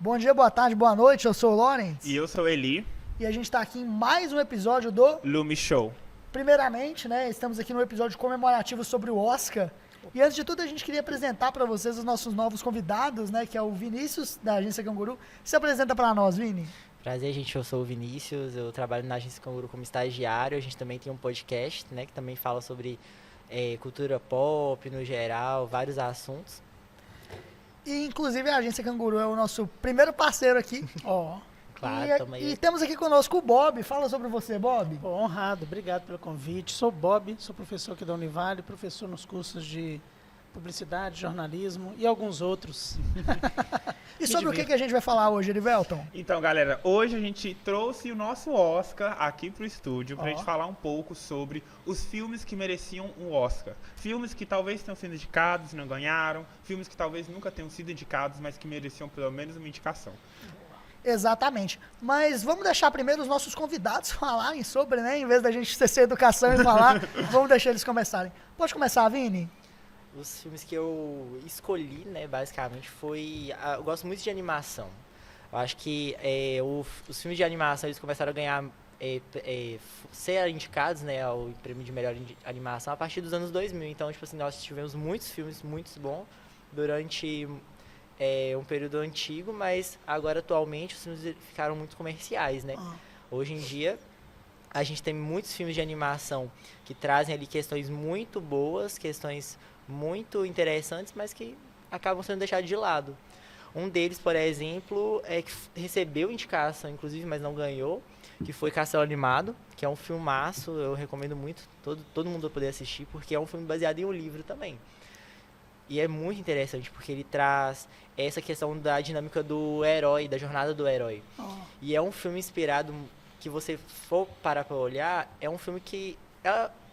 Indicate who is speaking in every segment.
Speaker 1: Bom dia, boa tarde, boa noite, eu sou o Lawrence.
Speaker 2: E eu sou Eli.
Speaker 1: E a gente está aqui em mais um episódio do
Speaker 2: Lume Show.
Speaker 1: Primeiramente, né, estamos aqui no episódio comemorativo sobre o Oscar. E antes de tudo, a gente queria apresentar para vocês os nossos novos convidados, né, que é o Vinícius, da Agência Canguru. Se apresenta para nós, Vini.
Speaker 3: Prazer, gente, eu sou o Vinícius, eu trabalho na Agência Canguru como estagiário, a gente também tem um podcast, né, que também fala sobre cultura pop, no geral, vários assuntos.
Speaker 1: E, inclusive, a Agência Canguru é o nosso primeiro parceiro aqui. Ó.
Speaker 3: Claro, tamo aí.
Speaker 1: E temos aqui conosco o Bob. Fala sobre você, Bob.
Speaker 4: Pô, honrado, obrigado pelo convite. Sou Bob, sou professor aqui da Univale, professor nos cursos de publicidade, jornalismo e alguns outros.
Speaker 1: E sobre o que a gente vai falar hoje, Erivelton?
Speaker 2: Então, galera, hoje a gente trouxe o nosso Oscar aqui pro estúdio pra gente falar um pouco sobre os filmes que mereciam um Oscar. Filmes que talvez tenham sido indicados e não ganharam, filmes que talvez nunca tenham sido indicados, mas que mereciam pelo menos uma indicação.
Speaker 1: Exatamente. Mas vamos deixar primeiro os nossos convidados falarem sobre, né? Em vez da gente ser educação e falar, vamos deixar eles começarem. Pode começar, Vini?
Speaker 3: Os filmes que eu escolhi, né, basicamente, eu gosto muito de animação. Eu acho que os filmes de animação, eles começaram a ganhar, ser indicados, né, ao prêmio de melhor animação a partir dos anos 2000. Então, tipo assim, nós tivemos muitos filmes muito bons durante um período antigo, mas agora, atualmente, os filmes ficaram muito comerciais, né? Hoje em dia, a gente tem muitos filmes de animação que trazem ali questões muito boas, questões muito interessantes, mas que acabam sendo deixados de lado. Um deles, por exemplo, que recebeu indicação, inclusive, mas não ganhou, que foi Castelo Animado, que é um filmaço, eu recomendo muito todo mundo poder assistir, porque é um filme baseado em um livro também. E é muito interessante, porque ele traz essa questão da dinâmica do herói, da jornada do herói. E é um filme inspirado, que você for parar pra olhar, é um filme que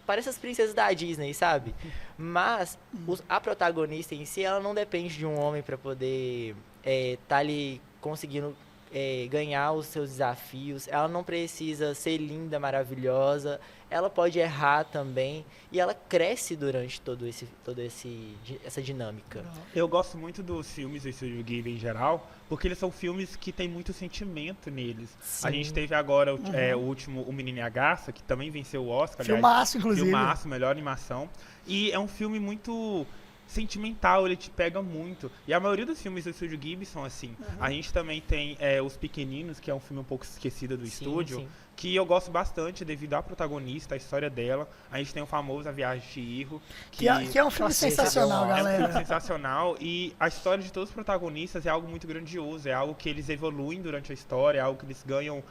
Speaker 3: parece as princesas da Disney, sabe? Mas a protagonista em si, ela não depende de um homem para poder tá ali conseguindo ganhar os seus desafios. Ela não precisa ser linda, maravilhosa. Ela pode errar também. E ela cresce durante essa dinâmica.
Speaker 2: Eu gosto muito dos filmes do Estúdio Ghibli em geral, porque eles são filmes que tem muito sentimento neles.
Speaker 3: Sim.
Speaker 2: A gente teve agora o último, O Menino e a Garça, que também venceu o Oscar.
Speaker 1: Filmaço, inclusive.
Speaker 2: Filmaço, melhor animação. E é um filme muito sentimental, ele te pega muito. E a maioria dos filmes do Estúdio Ghibli são assim. A gente também tem Os Pequeninos, que é um filme um pouco esquecido do estúdio,
Speaker 3: sim.
Speaker 2: que eu gosto bastante devido à protagonista, a história dela. A gente tem o famoso A Viagem de Chihiro,
Speaker 1: Que é um filme sensacional,
Speaker 2: é um
Speaker 1: galera.
Speaker 2: filme sensacional, e a história de todos os protagonistas é algo muito grandioso, é algo que eles evoluem durante a história, é algo que eles ganham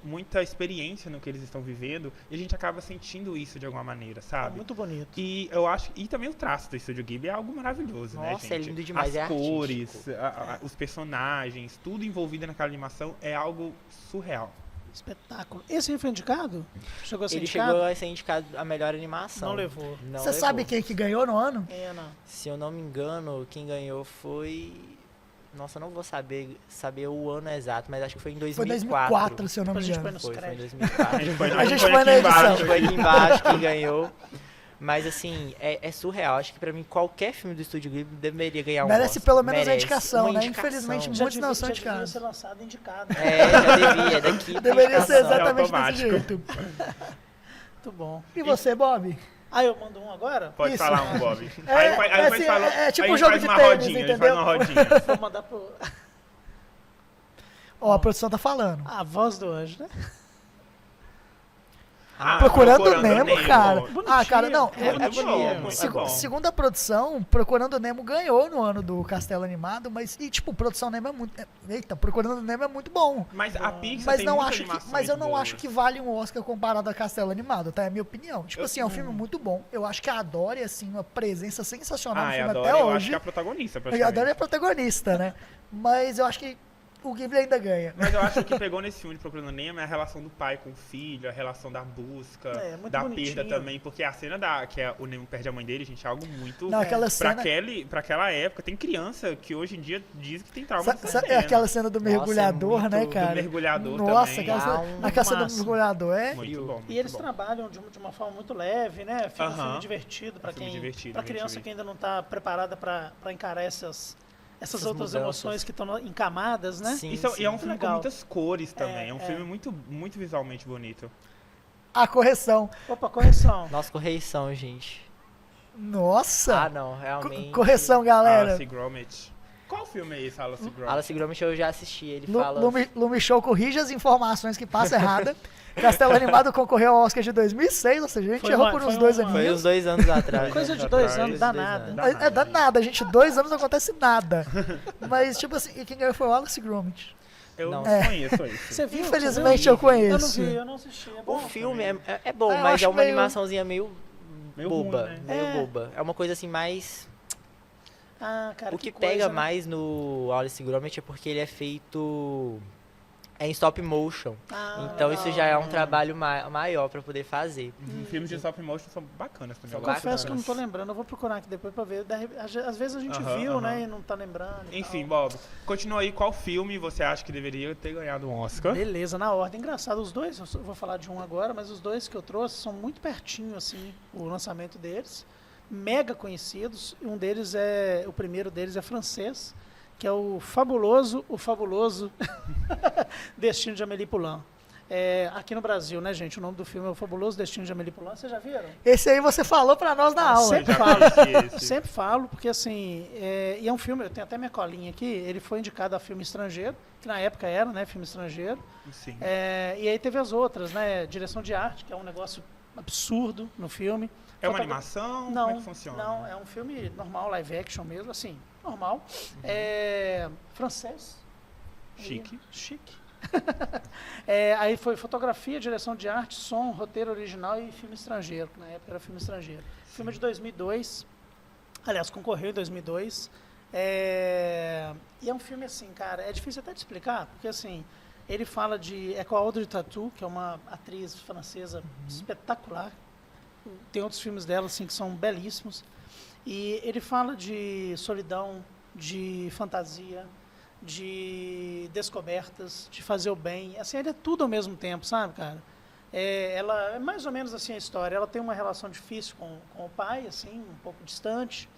Speaker 2: muita experiência no que eles estão vivendo, e a gente acaba sentindo isso de alguma maneira, sabe?
Speaker 4: Muito bonito.
Speaker 2: E eu acho, e também o traço do Estúdio Ghibli é algo maravilhoso, né,
Speaker 3: Nossa,
Speaker 2: gente?
Speaker 3: é lindo demais,
Speaker 2: As cores,
Speaker 3: artístico.
Speaker 2: os personagens, tudo envolvido naquela animação é algo surreal.
Speaker 4: Espetáculo. Esse aí foi indicado? Chegou a ser
Speaker 3: Ele
Speaker 4: indicado?
Speaker 3: chegou a ser indicado a melhor animação.
Speaker 4: Não levou.
Speaker 1: Você sabe quem que ganhou no ano?
Speaker 4: Não.
Speaker 3: Se eu não me engano, quem ganhou foi... Nossa, eu não vou saber o ano exato, mas acho que foi em 2004.
Speaker 1: Foi 2004, se eu não me
Speaker 4: Depois a gente
Speaker 1: engano.
Speaker 4: põe nos
Speaker 3: Foi em
Speaker 4: créditos.
Speaker 3: 2004.
Speaker 1: A gente põe na edição.
Speaker 3: Foi aqui embaixo quem ganhou. Mas assim, é surreal. Acho que pra mim qualquer filme do Estúdio Ghibli deveria ganhar um
Speaker 1: Merece
Speaker 3: Oscar.
Speaker 1: pelo menos a
Speaker 3: Merece
Speaker 1: indicação,
Speaker 3: uma
Speaker 1: né?
Speaker 3: indicação.
Speaker 1: Infelizmente,
Speaker 4: Já
Speaker 1: muitos não são
Speaker 4: devia
Speaker 1: indicados.
Speaker 4: ser lançado indicado.
Speaker 3: Já devia, daqui.
Speaker 1: Deveria ser
Speaker 3: indicação.
Speaker 1: exatamente desse
Speaker 2: automático.
Speaker 1: jeito.
Speaker 4: Muito bom.
Speaker 1: E você, Bob?
Speaker 4: Eu mando um agora?
Speaker 2: Pode
Speaker 1: Isso.
Speaker 2: falar um, Bob.
Speaker 1: É tipo
Speaker 2: aí
Speaker 1: um jogo
Speaker 2: faz
Speaker 1: de
Speaker 2: uma
Speaker 1: tênis,
Speaker 2: rodinha, a gente faz
Speaker 1: entendeu?
Speaker 2: uma rodinha.
Speaker 4: Vou mandar pro...
Speaker 1: Ó, a produção tá falando.
Speaker 4: A voz do anjo, né?
Speaker 1: Procurando Nemo, cara.
Speaker 4: Bonitinho.
Speaker 1: Cara, não.
Speaker 2: Muito bom.
Speaker 1: Segundo a produção, Procurando Nemo ganhou no ano do Castelo Animado, mas, Produção Nemo é muito... Eita, Procurando Nemo é muito bom.
Speaker 2: Mas a Pixar
Speaker 1: Mas,
Speaker 2: tem
Speaker 1: não
Speaker 2: muita
Speaker 1: acho que,
Speaker 2: animação
Speaker 1: mas eu
Speaker 2: muito
Speaker 1: não
Speaker 2: boa.
Speaker 1: acho que vale um Oscar comparado a Castelo Animado, tá? É a minha opinião. Assim, é um filme muito bom. Eu acho que a Dory, assim, uma presença sensacional no
Speaker 2: a
Speaker 1: filme
Speaker 2: Dory,
Speaker 1: até
Speaker 2: eu acho
Speaker 1: hoje.
Speaker 2: que é a protagonista,
Speaker 1: A Dory
Speaker 2: praticamente.
Speaker 1: é protagonista, né? Mas eu acho que o Ghibli ainda ganha.
Speaker 2: Mas eu acho que o que pegou nesse filme de Procurando Nemo é a relação do pai com o filho, a relação da busca,
Speaker 4: muito
Speaker 2: da
Speaker 4: bonitinho.
Speaker 2: perda também, porque a cena o Nemo perde a mãe dele, gente, é algo muito...
Speaker 1: Não, aquela
Speaker 2: pra
Speaker 1: cena...
Speaker 2: pra aquela época, tem criança que hoje em dia diz que tem trauma dessa
Speaker 1: É
Speaker 2: cena.
Speaker 1: aquela cena do mergulhador,
Speaker 3: muito-
Speaker 1: né,
Speaker 3: do
Speaker 1: cara?
Speaker 2: Do mergulhador
Speaker 1: Nossa,
Speaker 2: também.
Speaker 1: aquela cena do
Speaker 4: Massa.
Speaker 1: mergulhador
Speaker 2: Muito bom, muito
Speaker 4: E eles
Speaker 2: bom.
Speaker 4: trabalham de uma forma muito leve, né? Fica um filme divertido para
Speaker 2: filme
Speaker 4: quem,
Speaker 2: divertido,
Speaker 4: para criança
Speaker 2: divertido.
Speaker 4: que ainda não está preparada para encarar essas essas
Speaker 3: Essas
Speaker 4: outras
Speaker 3: mudanças.
Speaker 4: emoções que estão em camadas, né?
Speaker 3: Sim,
Speaker 2: E é um filme com
Speaker 4: Legal.
Speaker 2: muitas cores também. É um
Speaker 4: É.
Speaker 2: filme muito, muito visualmente bonito.
Speaker 1: A correção.
Speaker 4: Opa, correção.
Speaker 3: Nossa, correção, gente.
Speaker 1: Nossa!
Speaker 3: Ah, não, realmente.
Speaker 1: Correção, galera.
Speaker 2: Alice Gromit. Qual filme é esse, Alice Gromit?
Speaker 3: Alice Gromit eu já assisti, ele fala...
Speaker 1: Lume Show corrige as informações que passa errada. Castelo Animado concorreu ao Oscar de 2006, ou seja, a gente
Speaker 4: Foi
Speaker 1: errou
Speaker 4: uma-
Speaker 1: por
Speaker 4: foi
Speaker 1: uns 2
Speaker 4: uma-
Speaker 3: Foi
Speaker 1: aninhos.
Speaker 3: uns 2 anos atrás.
Speaker 4: Coisa
Speaker 3: né?
Speaker 4: de 2
Speaker 2: atrás,
Speaker 4: anos,
Speaker 3: dois
Speaker 4: danada.
Speaker 3: anos.
Speaker 1: É danada, gente. 2 anos não acontece nada. Mas, tipo assim, e quem ganhou foi o Alice Gromit.
Speaker 2: Eu não,
Speaker 3: Não.
Speaker 2: conheço esse.
Speaker 4: Você viu?
Speaker 1: Infelizmente
Speaker 4: Você
Speaker 1: eu
Speaker 4: viu? Eu não
Speaker 1: conheço.
Speaker 4: vi, eu não assisti. É bom.
Speaker 3: O filme é bom,
Speaker 1: Ah, eu
Speaker 3: mas
Speaker 1: acho
Speaker 3: é uma
Speaker 1: meio-
Speaker 3: animaçãozinha meio boba.
Speaker 2: ruim, né?
Speaker 3: Meio
Speaker 4: É.
Speaker 3: boba. É uma coisa assim mais...
Speaker 4: Ah, cara,
Speaker 3: O que
Speaker 4: coisa,
Speaker 3: pega
Speaker 4: né?
Speaker 3: mais no Alice Gromit é porque ele é feito... É em stop motion.
Speaker 4: Ah,
Speaker 3: Então isso já é um
Speaker 2: legal.
Speaker 3: trabalho maior pra poder fazer.
Speaker 2: Filmes de stop motion são bacanas também.
Speaker 3: São
Speaker 2: eu gosto
Speaker 3: bacanas.
Speaker 4: Confesso que eu não tô lembrando, eu vou procurar aqui depois pra ver. Às vezes a gente
Speaker 2: Aham,
Speaker 4: viu,
Speaker 2: aham.
Speaker 4: né, e não tá lembrando. e
Speaker 2: Enfim,
Speaker 4: tal.
Speaker 2: Bob, continua aí. Qual filme você acha que deveria ter ganhado um Oscar?
Speaker 4: Beleza, na ordem. Engraçado, os dois, eu vou falar de um agora, mas os dois que eu trouxe são muito pertinho, assim, o lançamento deles. Mega conhecidos. Um deles o primeiro deles é francês, que é o fabuloso Destino de Amélie Poulain. Aqui no Brasil, né, gente? O nome do filme é O Fabuloso Destino de Amélie Poulain. Vocês já viram?
Speaker 1: Esse aí você falou pra nós na aula.
Speaker 4: Sempre
Speaker 2: Já
Speaker 4: falo.
Speaker 2: conheci esse.
Speaker 4: Sempre falo, porque assim, e é um filme, eu tenho até minha colinha aqui, ele foi indicado a filme estrangeiro, que na época era, né, filme estrangeiro.
Speaker 2: Sim.
Speaker 4: E aí teve as outras, né, direção de arte, que é um negócio absurdo no filme.
Speaker 2: É uma
Speaker 4: Fotogra-
Speaker 2: animação?
Speaker 4: Não,
Speaker 2: Como é que funciona?
Speaker 4: não, é um filme normal, live action mesmo, assim, normal. Francês.
Speaker 2: Chique.
Speaker 4: Chique. Aí foi fotografia, direção de arte, som, roteiro original e filme estrangeiro, que na época era filme estrangeiro. Filme de 2002, aliás, concorreu em 2002. E é um filme assim, cara, é difícil até de explicar, porque assim, ele fala com a Audrey Tautou, que é uma atriz francesa espetacular. Tem outros filmes dela assim que são belíssimos. E ele fala de solidão, de fantasia, de descobertas, de fazer o bem. Assim, ele é tudo ao mesmo tempo, sabe, cara? Ela é mais ou menos assim a história. Ela tem uma relação difícil com o pai, assim, um pouco distante,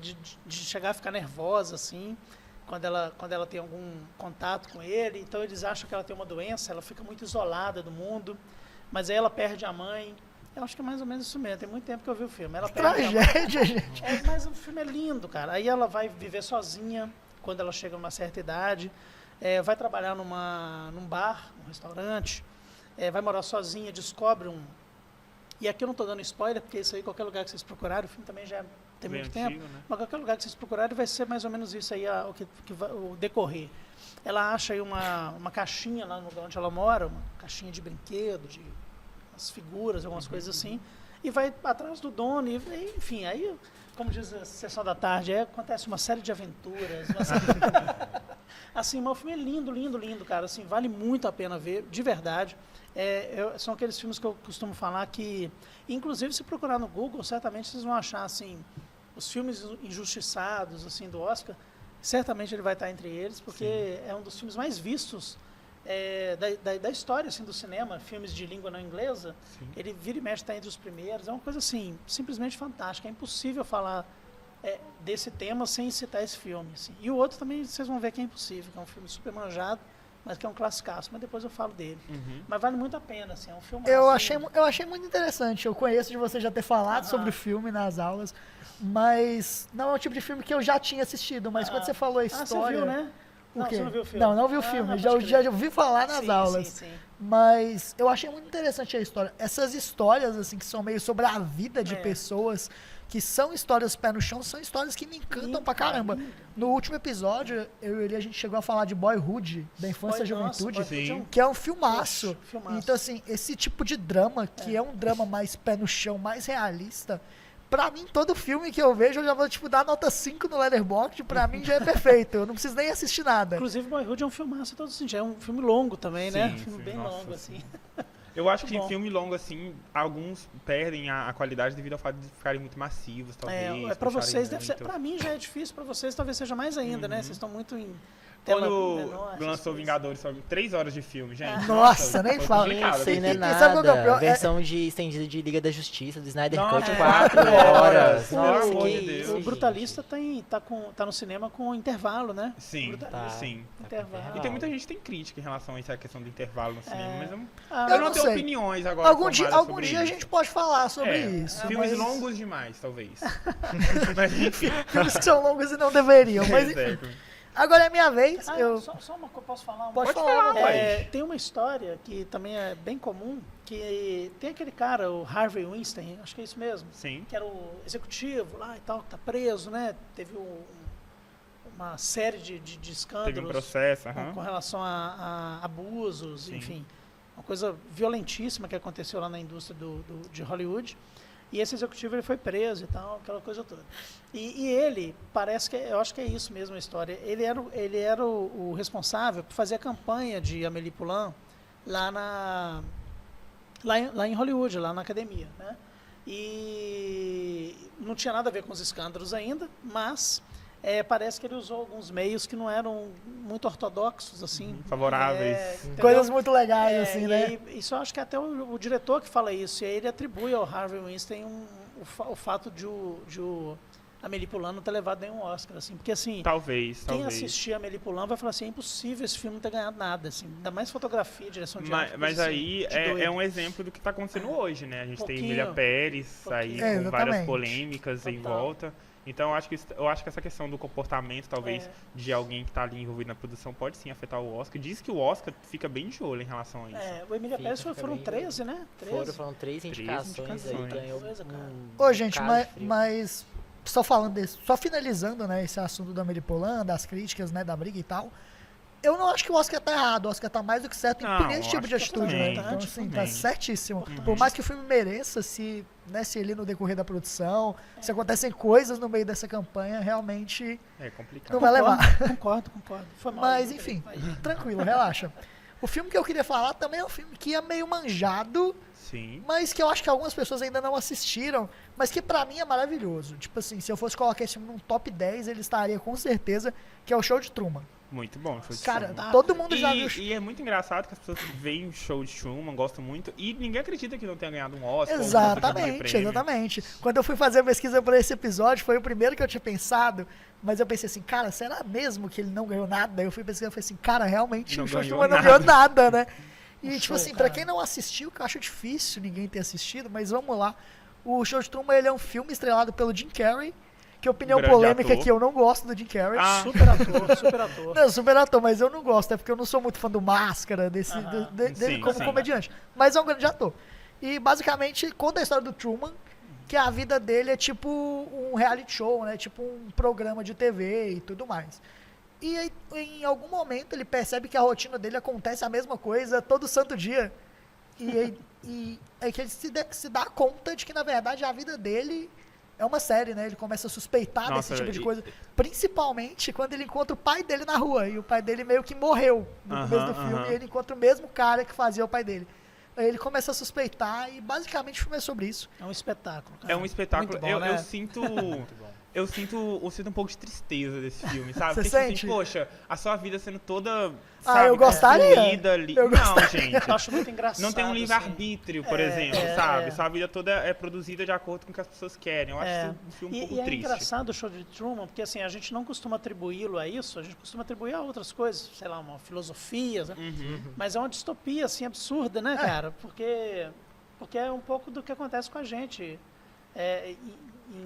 Speaker 4: de chegar a ficar nervosa, assim, quando ela tem algum contato com ele. Então eles acham que ela tem uma doença, ela fica muito isolada do mundo, mas aí ela perde a mãe. Eu acho que é mais ou menos isso mesmo. Tem muito tempo que eu vi o filme. Ela perde a mãe.
Speaker 1: Tragédia, gente.
Speaker 4: Mas o filme é lindo, cara. Aí ela vai viver sozinha quando ela chega numa certa idade, vai trabalhar num bar, num restaurante, vai morar sozinha, descobre E aqui eu não estou dando spoiler, porque isso aí, qualquer lugar que vocês procurarem, o filme também já tem
Speaker 2: Bem
Speaker 4: muito
Speaker 2: antigo,
Speaker 4: tempo,
Speaker 2: né?
Speaker 4: mas qualquer lugar que vocês procurarem vai ser mais ou menos isso aí, o decorrer. Ela acha aí uma caixinha lá no lugar onde ela mora, uma caixinha de brinquedo, de umas figuras, algumas coisas assim, e vai atrás do dono, enfim, aí, como diz a Sessão da Tarde, acontece uma série de aventuras, assim, mas o filme é lindo, lindo, lindo, cara, assim, vale muito a pena ver, de verdade. São aqueles filmes que eu costumo falar que, inclusive, se procurar no Google, certamente vocês vão achar, assim, os filmes injustiçados, assim, do Oscar, certamente ele vai estar entre eles, porque é um dos filmes mais vistos da história, assim, do cinema, filmes de língua não inglesa.
Speaker 2: Sim.
Speaker 4: Ele vira e mexe, está entre os primeiros, é uma coisa, assim, simplesmente fantástica, é impossível falar desse tema sem citar esse filme, assim. E o outro também, vocês vão ver que é impossível, que é um filme super manjado, mas que é um classicaço, mas depois eu falo dele. Mas vale muito a pena, assim, é um filme...
Speaker 1: Eu achei muito interessante. Eu conheço de você já ter falado sobre o filme nas aulas, mas não é o tipo de filme que eu já tinha assistido. Mas quando você falou a história...
Speaker 4: você viu, né?
Speaker 1: O
Speaker 4: Não,
Speaker 1: quê?
Speaker 4: você não viu o filme?
Speaker 1: Não vi o filme.
Speaker 4: pode
Speaker 1: Já
Speaker 4: crer.
Speaker 1: ouvi falar nas
Speaker 4: Sim,
Speaker 1: aulas.
Speaker 4: Sim, sim.
Speaker 1: Mas eu achei muito interessante a história. Essas histórias, assim, que são meio sobre a vida de pessoas, que são histórias pé no chão, são histórias que me encantam
Speaker 4: Lindo,
Speaker 1: pra caramba.
Speaker 4: lindo.
Speaker 1: No último episódio, eu e ele, a gente chegou a falar de Boyhood, da infância e juventude,
Speaker 4: Boyhood é um-
Speaker 1: que é um filmaço.
Speaker 4: Poxa, filmaço.
Speaker 1: Então, assim, esse tipo de drama, que é um drama mais pé no chão, mais realista, pra mim, todo filme que eu vejo, eu já vou, tipo, dar nota 5 no Letterboxd, pra mim já é perfeito. Eu não preciso nem assistir nada.
Speaker 4: Inclusive, Boyhood é um filmaço em todo sentido. É um filme longo também, né?
Speaker 2: Sim,
Speaker 4: Um filme
Speaker 2: sim,
Speaker 4: bem
Speaker 2: nossa,
Speaker 4: longo,
Speaker 2: sim.
Speaker 4: assim.
Speaker 2: Eu acho que
Speaker 4: Muito bom.
Speaker 2: filme longo, assim, alguns perdem a qualidade devido ao fato de ficarem muito massivos, talvez.
Speaker 4: Pra
Speaker 2: puxarem
Speaker 4: vocês deve ser.
Speaker 2: muito.
Speaker 4: Pra mim já é difícil, pra vocês talvez seja mais ainda, né? Vocês estão muito tela
Speaker 2: Quando
Speaker 4: menor, essas
Speaker 2: lançou
Speaker 4: coisas.
Speaker 2: Vingadores, só 3 horas de filme, gente.
Speaker 1: Nossa, nem
Speaker 2: foi
Speaker 1: fala.
Speaker 2: complicado.
Speaker 3: Isso aí não é
Speaker 1: E sabe qual que é o
Speaker 3: nada.
Speaker 1: pior?
Speaker 3: Versão de estendida de Liga da Justiça, do Snyder
Speaker 2: Nossa,
Speaker 3: Cut,
Speaker 2: 4
Speaker 3: 4 horas.
Speaker 2: pelo
Speaker 3: Nossa,
Speaker 2: amor
Speaker 3: que
Speaker 2: de Deus.
Speaker 3: isso,
Speaker 4: O Brutalista tá no cinema com intervalo, né?
Speaker 2: Sim,
Speaker 4: Brutalista.
Speaker 2: sim.
Speaker 4: Intervalo.
Speaker 2: E tem muita gente que tem crítica em relação a essa questão do intervalo no cinema, mas
Speaker 4: Ah,
Speaker 2: eu
Speaker 1: não
Speaker 2: não tenho
Speaker 1: sei.
Speaker 2: opiniões agora
Speaker 1: Algum dia
Speaker 2: sobre
Speaker 1: a
Speaker 2: isso.
Speaker 1: gente pode falar sobre
Speaker 2: É,
Speaker 1: isso.
Speaker 2: filmes
Speaker 1: mas-
Speaker 2: longos demais, talvez. Mas enfim.
Speaker 1: Filmes que são longos e não deveriam. Mas enfim.
Speaker 2: Certo.
Speaker 1: Agora é minha vez.
Speaker 4: Ah, só uma coisa, posso falar?
Speaker 1: Pode
Speaker 2: Pode
Speaker 1: falar,
Speaker 2: falar,
Speaker 1: né?
Speaker 4: Tem uma história que também é bem comum, que tem aquele cara, o Harvey Weinstein, acho que é isso mesmo,
Speaker 2: Sim.
Speaker 4: que era o executivo lá e tal, que tá preso, né? Teve uma série de escândalos
Speaker 2: Teve um processo,
Speaker 4: com relação a abusos,
Speaker 2: Sim.
Speaker 4: enfim. Uma coisa violentíssima que aconteceu lá na indústria de Hollywood. E esse executivo ele foi preso e tal, aquela coisa toda. E ele, parece que, eu acho que é isso mesmo a história, ele era o responsável por fazer a campanha de Amélie Poulain lá em Hollywood, lá na academia, né? E não tinha nada a ver com os escândalos ainda, mas parece que ele usou alguns meios que não eram muito ortodoxos, assim.
Speaker 2: Favoráveis.
Speaker 4: Entendeu?
Speaker 1: Coisas muito legais, assim,
Speaker 4: E
Speaker 1: né?
Speaker 4: aí, isso eu acho que até o diretor que fala isso, e aí ele atribui ao Harvey Weinstein o fato de o Amélie Poulain não ter levado nenhum Oscar, assim, porque assim,
Speaker 2: Talvez.
Speaker 4: quem assistir Amélie Poulain vai falar assim, é impossível esse filme não ter ganhado nada, assim, ainda mais fotografia, direção de arte.
Speaker 2: Mas
Speaker 4: coisa
Speaker 2: aí
Speaker 4: assim, de doido.
Speaker 2: é um exemplo do que está acontecendo hoje, né? A gente tem
Speaker 4: Pouquinho.
Speaker 2: Emília Pérez aí
Speaker 4: Pouquinho.
Speaker 2: com várias
Speaker 1: Exatamente.
Speaker 2: polêmicas em
Speaker 4: Total.
Speaker 2: volta. Então eu acho que essa questão do comportamento, talvez, de alguém que está ali envolvido na produção, pode sim afetar o Oscar. Diz que o Oscar fica bem de olho em relação a isso.
Speaker 4: O Emília Pérez
Speaker 3: Fica
Speaker 4: foram
Speaker 3: bem-
Speaker 4: 13, né? 13.
Speaker 3: Foram 3 indicações aí,
Speaker 2: indicações.
Speaker 3: ganhou
Speaker 4: Coisa, cara.
Speaker 1: Ô, gente,
Speaker 3: bocado de frio.
Speaker 1: mas só falando desse, só finalizando, né, esse assunto da Amélie Poulain, das críticas, né, da briga e tal. Eu não acho que o Oscar tá errado, o Oscar tá mais do que certo em
Speaker 2: Não,
Speaker 1: punir esse
Speaker 2: eu
Speaker 1: tipo
Speaker 2: acho
Speaker 1: de
Speaker 2: que
Speaker 1: atitude, né?
Speaker 2: também,
Speaker 1: Então,
Speaker 4: importante
Speaker 1: assim, tá
Speaker 2: também.
Speaker 1: certíssimo. Por mais que o filme mereça, se ele no decorrer da produção, se acontecem coisas no meio dessa campanha, realmente
Speaker 2: É complicado.
Speaker 1: não vai levar.
Speaker 4: Concordo. Foi mal.
Speaker 1: Mas, enfim, tranquilo, relaxa. O filme que eu queria falar também é um filme que é meio manjado,
Speaker 2: Sim.
Speaker 1: mas que eu acho que algumas pessoas ainda não assistiram, mas que pra mim é maravilhoso. Tipo assim, se eu fosse colocar esse filme num top 10, ele estaria com certeza, que é o Show de Truman.
Speaker 2: Muito bom. Show de
Speaker 1: Cara,
Speaker 2: Truman.
Speaker 1: todo mundo já viu.
Speaker 2: E é muito engraçado que as pessoas veem o show de Truman, gostam muito, e ninguém acredita que não tenha ganhado um Oscar. ou outro tipo de
Speaker 1: Exatamente,
Speaker 2: prêmio.
Speaker 1: exatamente. Quando eu fui fazer a pesquisa para esse episódio, foi o primeiro que eu tinha pensado, mas eu pensei assim, cara, será mesmo que ele não ganhou nada? Aí eu fui pesquisar e falei assim, cara, realmente
Speaker 2: Não
Speaker 1: o Show de
Speaker 2: ganhou
Speaker 1: Truman não ganhou nada, né? E,
Speaker 4: Um
Speaker 1: tipo
Speaker 4: show,
Speaker 1: assim,
Speaker 4: cara.
Speaker 1: pra quem não assistiu, que eu acho difícil ninguém ter assistido, mas vamos lá. O Show de Truman, ele é um filme estrelado pelo Jim Carrey, que opinião
Speaker 2: Grande
Speaker 1: polêmica
Speaker 2: ator.
Speaker 1: aqui, eu não gosto do Jim Carrey.
Speaker 2: Ah.
Speaker 4: Super ator.
Speaker 1: Não, super ator, mas eu não gosto, é porque eu não sou muito fã do Máscara, dele
Speaker 2: Sim,
Speaker 1: como
Speaker 2: sim.
Speaker 1: comediante. Mas é um grande ator. E basicamente conta a história do Truman, que a vida dele é tipo um reality show, né? Tipo um programa de TV e tudo mais. E aí, em algum momento ele percebe que a rotina dele acontece a mesma coisa todo santo dia. E aí que ele se dá conta de que, na verdade, a vida dele é uma série, né? Ele começa a suspeitar
Speaker 2: Nossa,
Speaker 1: desse tipo de
Speaker 2: e-
Speaker 1: coisa. Principalmente quando ele encontra o pai dele na rua. E o pai dele meio que morreu no começo do filme.
Speaker 2: Aham.
Speaker 1: E ele encontra o mesmo cara que fazia o pai dele. Aí ele começa a suspeitar e basicamente o filme é sobre isso.
Speaker 4: É um espetáculo, cara.
Speaker 2: É um espetáculo.
Speaker 4: Muito bom,
Speaker 2: eu,
Speaker 4: né?
Speaker 2: eu sinto. Eu sinto um pouco de tristeza desse filme, sabe?
Speaker 1: Você
Speaker 2: Porque, tipo assim,
Speaker 1: sente?
Speaker 2: poxa, a sua vida sendo toda.
Speaker 1: Ah,
Speaker 2: Sabe,
Speaker 1: eu gostaria.
Speaker 2: construída ali.
Speaker 1: Eu
Speaker 2: Não, gente.
Speaker 4: Eu acho muito engraçado.
Speaker 2: Não tem um
Speaker 4: assim.
Speaker 2: livre-arbítrio, por exemplo, sabe? Sua vida toda é produzida de acordo com o que as pessoas querem. Eu acho isso um filme um pouco
Speaker 4: E é
Speaker 2: triste.
Speaker 4: engraçado o Show de Truman, porque assim, a gente não costuma atribuí-lo a isso, a gente costuma atribuir a outras coisas, sei lá, uma filosofia, né? Mas é uma distopia, assim, absurda, né, cara? Porque é um pouco do que acontece com a gente.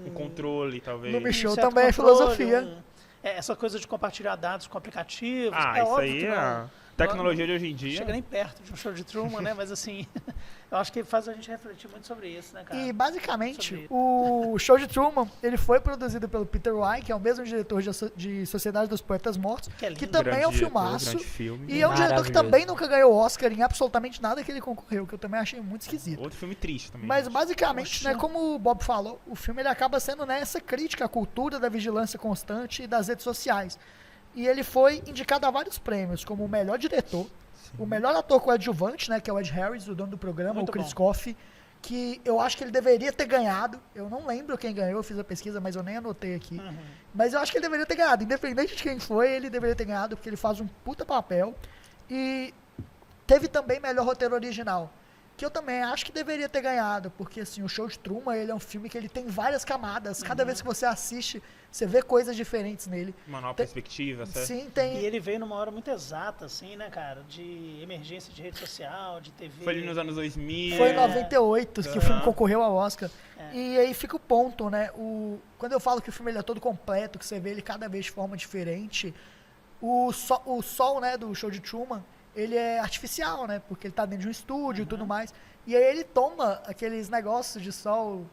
Speaker 2: Um controle, talvez.
Speaker 1: No Michel
Speaker 4: um certo
Speaker 1: também é
Speaker 4: controle,
Speaker 1: filosofia.
Speaker 4: essa coisa de compartilhar dados com aplicativos.
Speaker 2: Ah,
Speaker 4: é
Speaker 2: isso
Speaker 4: óbvio
Speaker 2: aí
Speaker 4: que
Speaker 2: é
Speaker 4: não-
Speaker 2: a tecnologia de hoje em dia.
Speaker 4: chega nem perto de um Show de Truman, né? Mas assim, eu acho que faz a gente refletir muito sobre isso, né, cara?
Speaker 1: E basicamente,
Speaker 4: Sobre-
Speaker 1: o Show de Truman, ele foi produzido pelo Peter Wright, que é o mesmo diretor de Sociedade dos Poetas Mortos,
Speaker 4: Que é lindo.
Speaker 1: que também é um
Speaker 2: Grande diretor,
Speaker 1: filmaço.
Speaker 2: grande filme.
Speaker 1: E é um diretor que
Speaker 3: Maravilhoso.
Speaker 1: também nunca ganhou Oscar em absolutamente nada que ele concorreu, que eu também achei muito esquisito.
Speaker 2: Outro filme triste também.
Speaker 1: Mas
Speaker 2: gente.
Speaker 1: basicamente,
Speaker 4: Poxa.
Speaker 1: né, como o Bob falou, o filme ele acaba sendo nessa crítica à cultura da vigilância constante e das redes sociais. E ele foi indicado a vários prêmios, como o melhor diretor, o melhor ator coadjuvante, né, que é o Ed Harris, o dono do programa,
Speaker 4: Muito
Speaker 1: o Chris
Speaker 4: bom.
Speaker 1: Coffey, que eu acho que ele deveria ter ganhado. Eu não lembro quem ganhou, eu fiz a pesquisa, mas eu nem anotei aqui. Mas eu acho que ele deveria ter ganhado. Independente de quem foi, ele deveria ter ganhado, porque ele faz um puta papel. E teve também melhor roteiro original, que eu também acho que deveria ter ganhado, porque assim, o Show de Truman, ele é um filme que ele tem várias camadas. Cada vez que você assiste, você vê coisas diferentes nele.
Speaker 2: Uma nova perspectiva, certo?
Speaker 1: Sim,
Speaker 4: E
Speaker 1: tem...
Speaker 4: ele veio numa hora muito exata, assim, né, cara? De emergência de rede social, de TV.
Speaker 2: Foi ali nos anos 2000.
Speaker 1: Foi em 98 que o filme
Speaker 2: Aham.
Speaker 1: concorreu ao Oscar.
Speaker 4: É.
Speaker 1: E aí fica o ponto, né? Quando eu falo que o filme ele é todo completo, que você vê ele cada vez de forma diferente, o sol, né, do Show de Truman, ele é artificial, né? Porque ele tá dentro de um estúdio e tudo mais. E aí ele toma aqueles negócios de sol.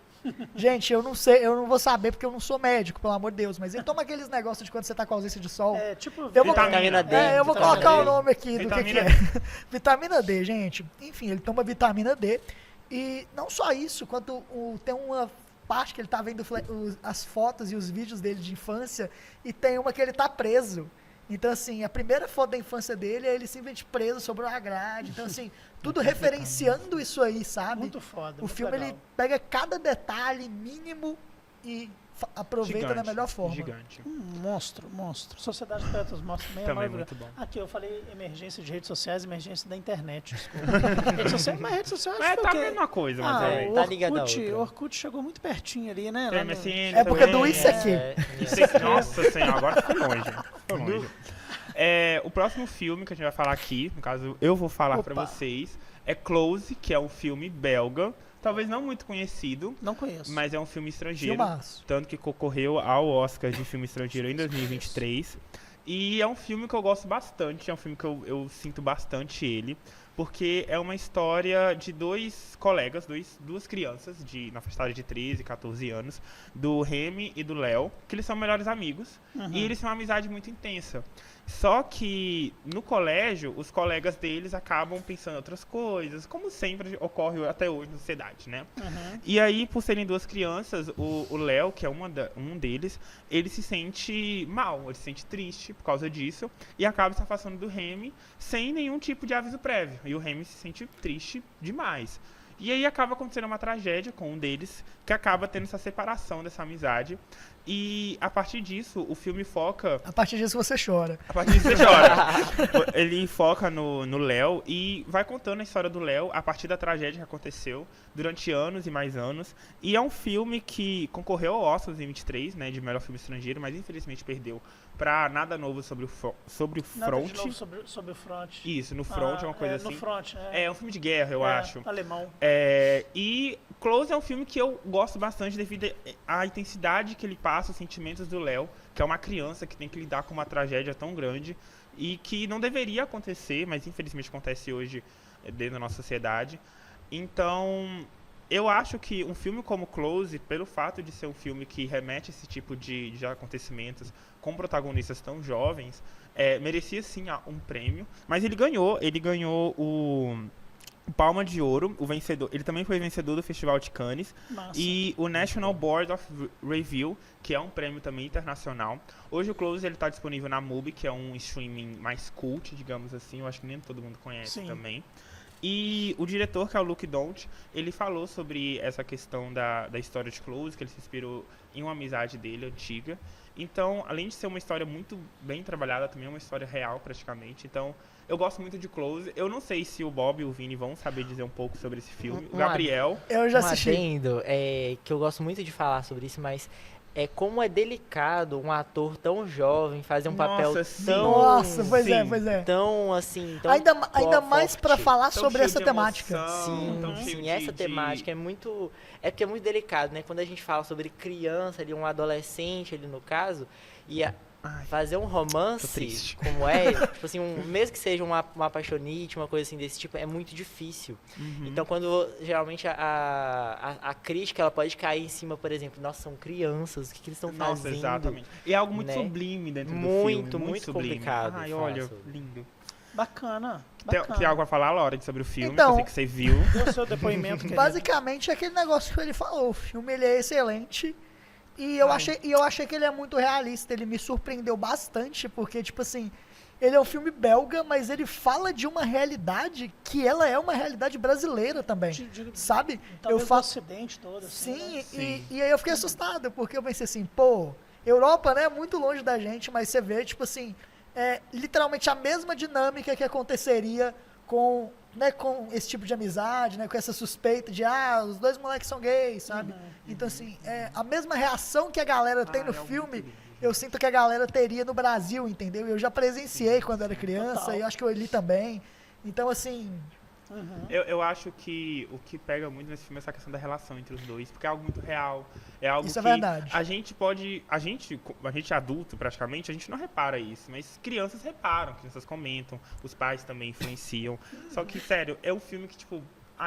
Speaker 1: Gente, eu não sei, eu não vou saber porque eu não sou médico, pelo amor de Deus. Mas ele toma aqueles negócios de quando você tá com ausência de sol.
Speaker 4: É, tipo,
Speaker 1: Eu vou-
Speaker 3: Vitamina D.
Speaker 1: Eu vou
Speaker 4: Vitamina
Speaker 1: colocar
Speaker 4: D.
Speaker 1: o nome aqui do que
Speaker 2: Vitamina
Speaker 1: é. Vitamina D, gente. Enfim, ele toma vitamina D. E não só isso, quanto tem uma parte que ele tá vendo as fotos e os vídeos dele de infância, e tem uma que ele tá preso. Então, assim, a primeira foto da infância dele é ele simplesmente preso sobre uma grade. Então, assim, tudo referenciando isso aí, sabe?
Speaker 4: muito foda.
Speaker 1: O
Speaker 4: muito
Speaker 1: filme,
Speaker 4: legal.
Speaker 1: ele pega cada detalhe mínimo e aproveita da melhor forma.
Speaker 2: Gigante.
Speaker 4: Monstro. Sociedade de Poetas Mortos também é
Speaker 2: Também
Speaker 4: maravilhoso.
Speaker 2: muito bom.
Speaker 4: Aqui, eu falei emergência de redes sociais, emergência da internet, desculpa. Rede social acho
Speaker 2: É,
Speaker 4: que
Speaker 2: tá a
Speaker 4: foi o quê?
Speaker 2: mesma coisa, mas é.
Speaker 4: o
Speaker 3: Tá ligado a
Speaker 4: Orkut,
Speaker 3: outra.
Speaker 4: Orkut chegou muito pertinho ali, né?
Speaker 2: Tem
Speaker 4: lá no-
Speaker 2: MSN
Speaker 1: Época
Speaker 2: também.
Speaker 1: do ICQ.
Speaker 2: Nossa senhora, agora foi longe. Foi longe. O próximo filme que a gente vai falar aqui, no caso eu vou falar pra
Speaker 4: Opa.
Speaker 2: vocês, é Close, que é um filme belga, talvez não muito conhecido,
Speaker 4: Não conheço.
Speaker 2: mas é um filme estrangeiro,
Speaker 1: Filmaço.
Speaker 2: tanto que concorreu ao Oscar de filme estrangeiro em 2023. E é um filme que eu gosto bastante, é um filme que eu sinto bastante ele, porque é uma história de dois colegas, duas crianças na faixa etária de 13, 14 anos, do Remy e do Léo, que eles são melhores amigos, e eles têm uma amizade muito intensa. Só que no colégio, os colegas deles acabam pensando em outras coisas, como sempre ocorre até hoje na sociedade, né? E aí, por serem duas crianças, o Léo, que é um deles, ele se sente mal, ele se sente triste por causa disso, e acaba se afastando do Remy sem nenhum tipo de aviso prévio. E o Remy se sente triste demais. E aí acaba acontecendo uma tragédia com um deles, que acaba tendo essa separação dessa amizade. E a partir disso, o filme foca...
Speaker 1: A partir disso você chora.
Speaker 2: A partir disso você chora. Ele foca no Léo e vai contando a história do Léo a partir da tragédia que aconteceu durante anos e mais anos. E é um filme que concorreu ao Oscar em 2023, né, de melhor filme estrangeiro, mas infelizmente perdeu para Nada Novo sobre o
Speaker 4: Nada de
Speaker 2: Front.
Speaker 4: novo sobre o front.
Speaker 2: Isso, no Front, é uma coisa assim.
Speaker 4: No front,
Speaker 2: É um filme de guerra, eu acho.
Speaker 4: Alemão.
Speaker 2: E Close é um filme que eu gosto bastante devido à intensidade que ele passa, os sentimentos do Léo, que é uma criança que tem que lidar com uma tragédia tão grande e que não deveria acontecer, mas infelizmente acontece hoje dentro da nossa sociedade. Então, eu acho que um filme como Close, pelo fato de ser um filme que remete a esse tipo de acontecimentos com protagonistas tão jovens, merecia sim um prêmio, mas ele ganhou o Palma de Ouro, o vencedor. Ele também foi vencedor do Festival de Cannes.
Speaker 4: Massa.
Speaker 2: E o National Board of Review, que é um prêmio também internacional. Hoje o Close está disponível na MUBI, que é um streaming mais cult, digamos assim. Eu acho que nem todo mundo conhece
Speaker 4: Sim.
Speaker 2: também. E o diretor, que é o Luke Don't, ele falou sobre essa questão da história de Close, que ele se inspirou em uma amizade dele antiga. Então, além de ser uma história muito bem trabalhada, também é uma história real praticamente. Então, eu gosto muito de Close. Eu não sei se o Bob e o Vini vão saber dizer um pouco sobre esse filme. O Gabriel...
Speaker 1: Eu já
Speaker 3: Um
Speaker 1: assisti.
Speaker 3: adendo, que eu gosto muito de falar sobre isso, mas como é delicado um ator tão jovem fazer um papel
Speaker 2: Nossa, sim.
Speaker 3: tão...
Speaker 1: Nossa, pois é,
Speaker 2: Sim.
Speaker 1: pois é.
Speaker 3: Tão, assim, tão
Speaker 1: Ainda mais pra
Speaker 3: forte.
Speaker 1: falar
Speaker 2: tão
Speaker 1: sobre
Speaker 2: cheio
Speaker 1: essa
Speaker 2: de
Speaker 1: temática.
Speaker 2: emoção, tão cheio
Speaker 3: Sim,
Speaker 2: de-
Speaker 3: essa
Speaker 2: de-
Speaker 3: temática é muito... É porque é muito delicado, né? Quando a gente fala sobre criança, ali, um adolescente ali no caso, e fazer um
Speaker 2: Tô
Speaker 3: romance
Speaker 2: triste.
Speaker 3: como tipo assim, mesmo que seja uma apaixonite, uma coisa assim desse tipo, é muito difícil.
Speaker 2: Uhum.
Speaker 3: Então, quando geralmente a crítica ela pode cair em cima, por exemplo, nossa, são crianças, o que eles estão
Speaker 2: Nossa,
Speaker 3: fazendo?
Speaker 2: exatamente. E é algo muito
Speaker 3: né?
Speaker 2: sublime dentro do
Speaker 3: Muito,
Speaker 2: filme.
Speaker 3: muito
Speaker 2: sublime.
Speaker 3: complicado
Speaker 2: Ai,
Speaker 3: falar
Speaker 2: olha,
Speaker 3: sobre.
Speaker 2: lindo.
Speaker 4: Bacana.
Speaker 2: Tem algo pra falar, Laura, sobre o filme?
Speaker 1: Então-
Speaker 2: que eu sei que você viu.
Speaker 4: Dê o seu depoimento, querido.
Speaker 1: Basicamente é aquele negócio que ele falou. O filme ele é excelente. E eu achei que ele é muito realista, ele me surpreendeu bastante, porque, tipo assim, ele é um filme belga, mas ele fala de uma realidade que ela é uma realidade brasileira também, sabe?
Speaker 4: Talvez o Ocidente todo, assim,
Speaker 1: Sim,
Speaker 4: né?
Speaker 2: Sim.
Speaker 1: E aí eu fiquei assustado, porque eu pensei assim, pô, Europa, né, muito longe da gente, mas você vê, tipo assim, literalmente a mesma dinâmica que aconteceria com esse tipo de amizade, né, com essa suspeita de, os dois moleques são gays, sabe? Então, assim, a mesma reação que a galera tem no filme, eu sinto que a galera teria no Brasil, entendeu? Eu já presenciei quando era criança,
Speaker 4: Total.
Speaker 1: e eu acho que eu li também. Então, assim,
Speaker 2: Eu acho que o que pega muito nesse filme é essa questão da relação entre os dois, porque é algo muito real. É algo
Speaker 1: Isso é
Speaker 2: que
Speaker 1: verdade.
Speaker 2: a gente pode. A gente adulto, praticamente, a gente não repara isso, mas crianças reparam, crianças comentam, os pais também influenciam. Só que, sério, é um filme que, tipo.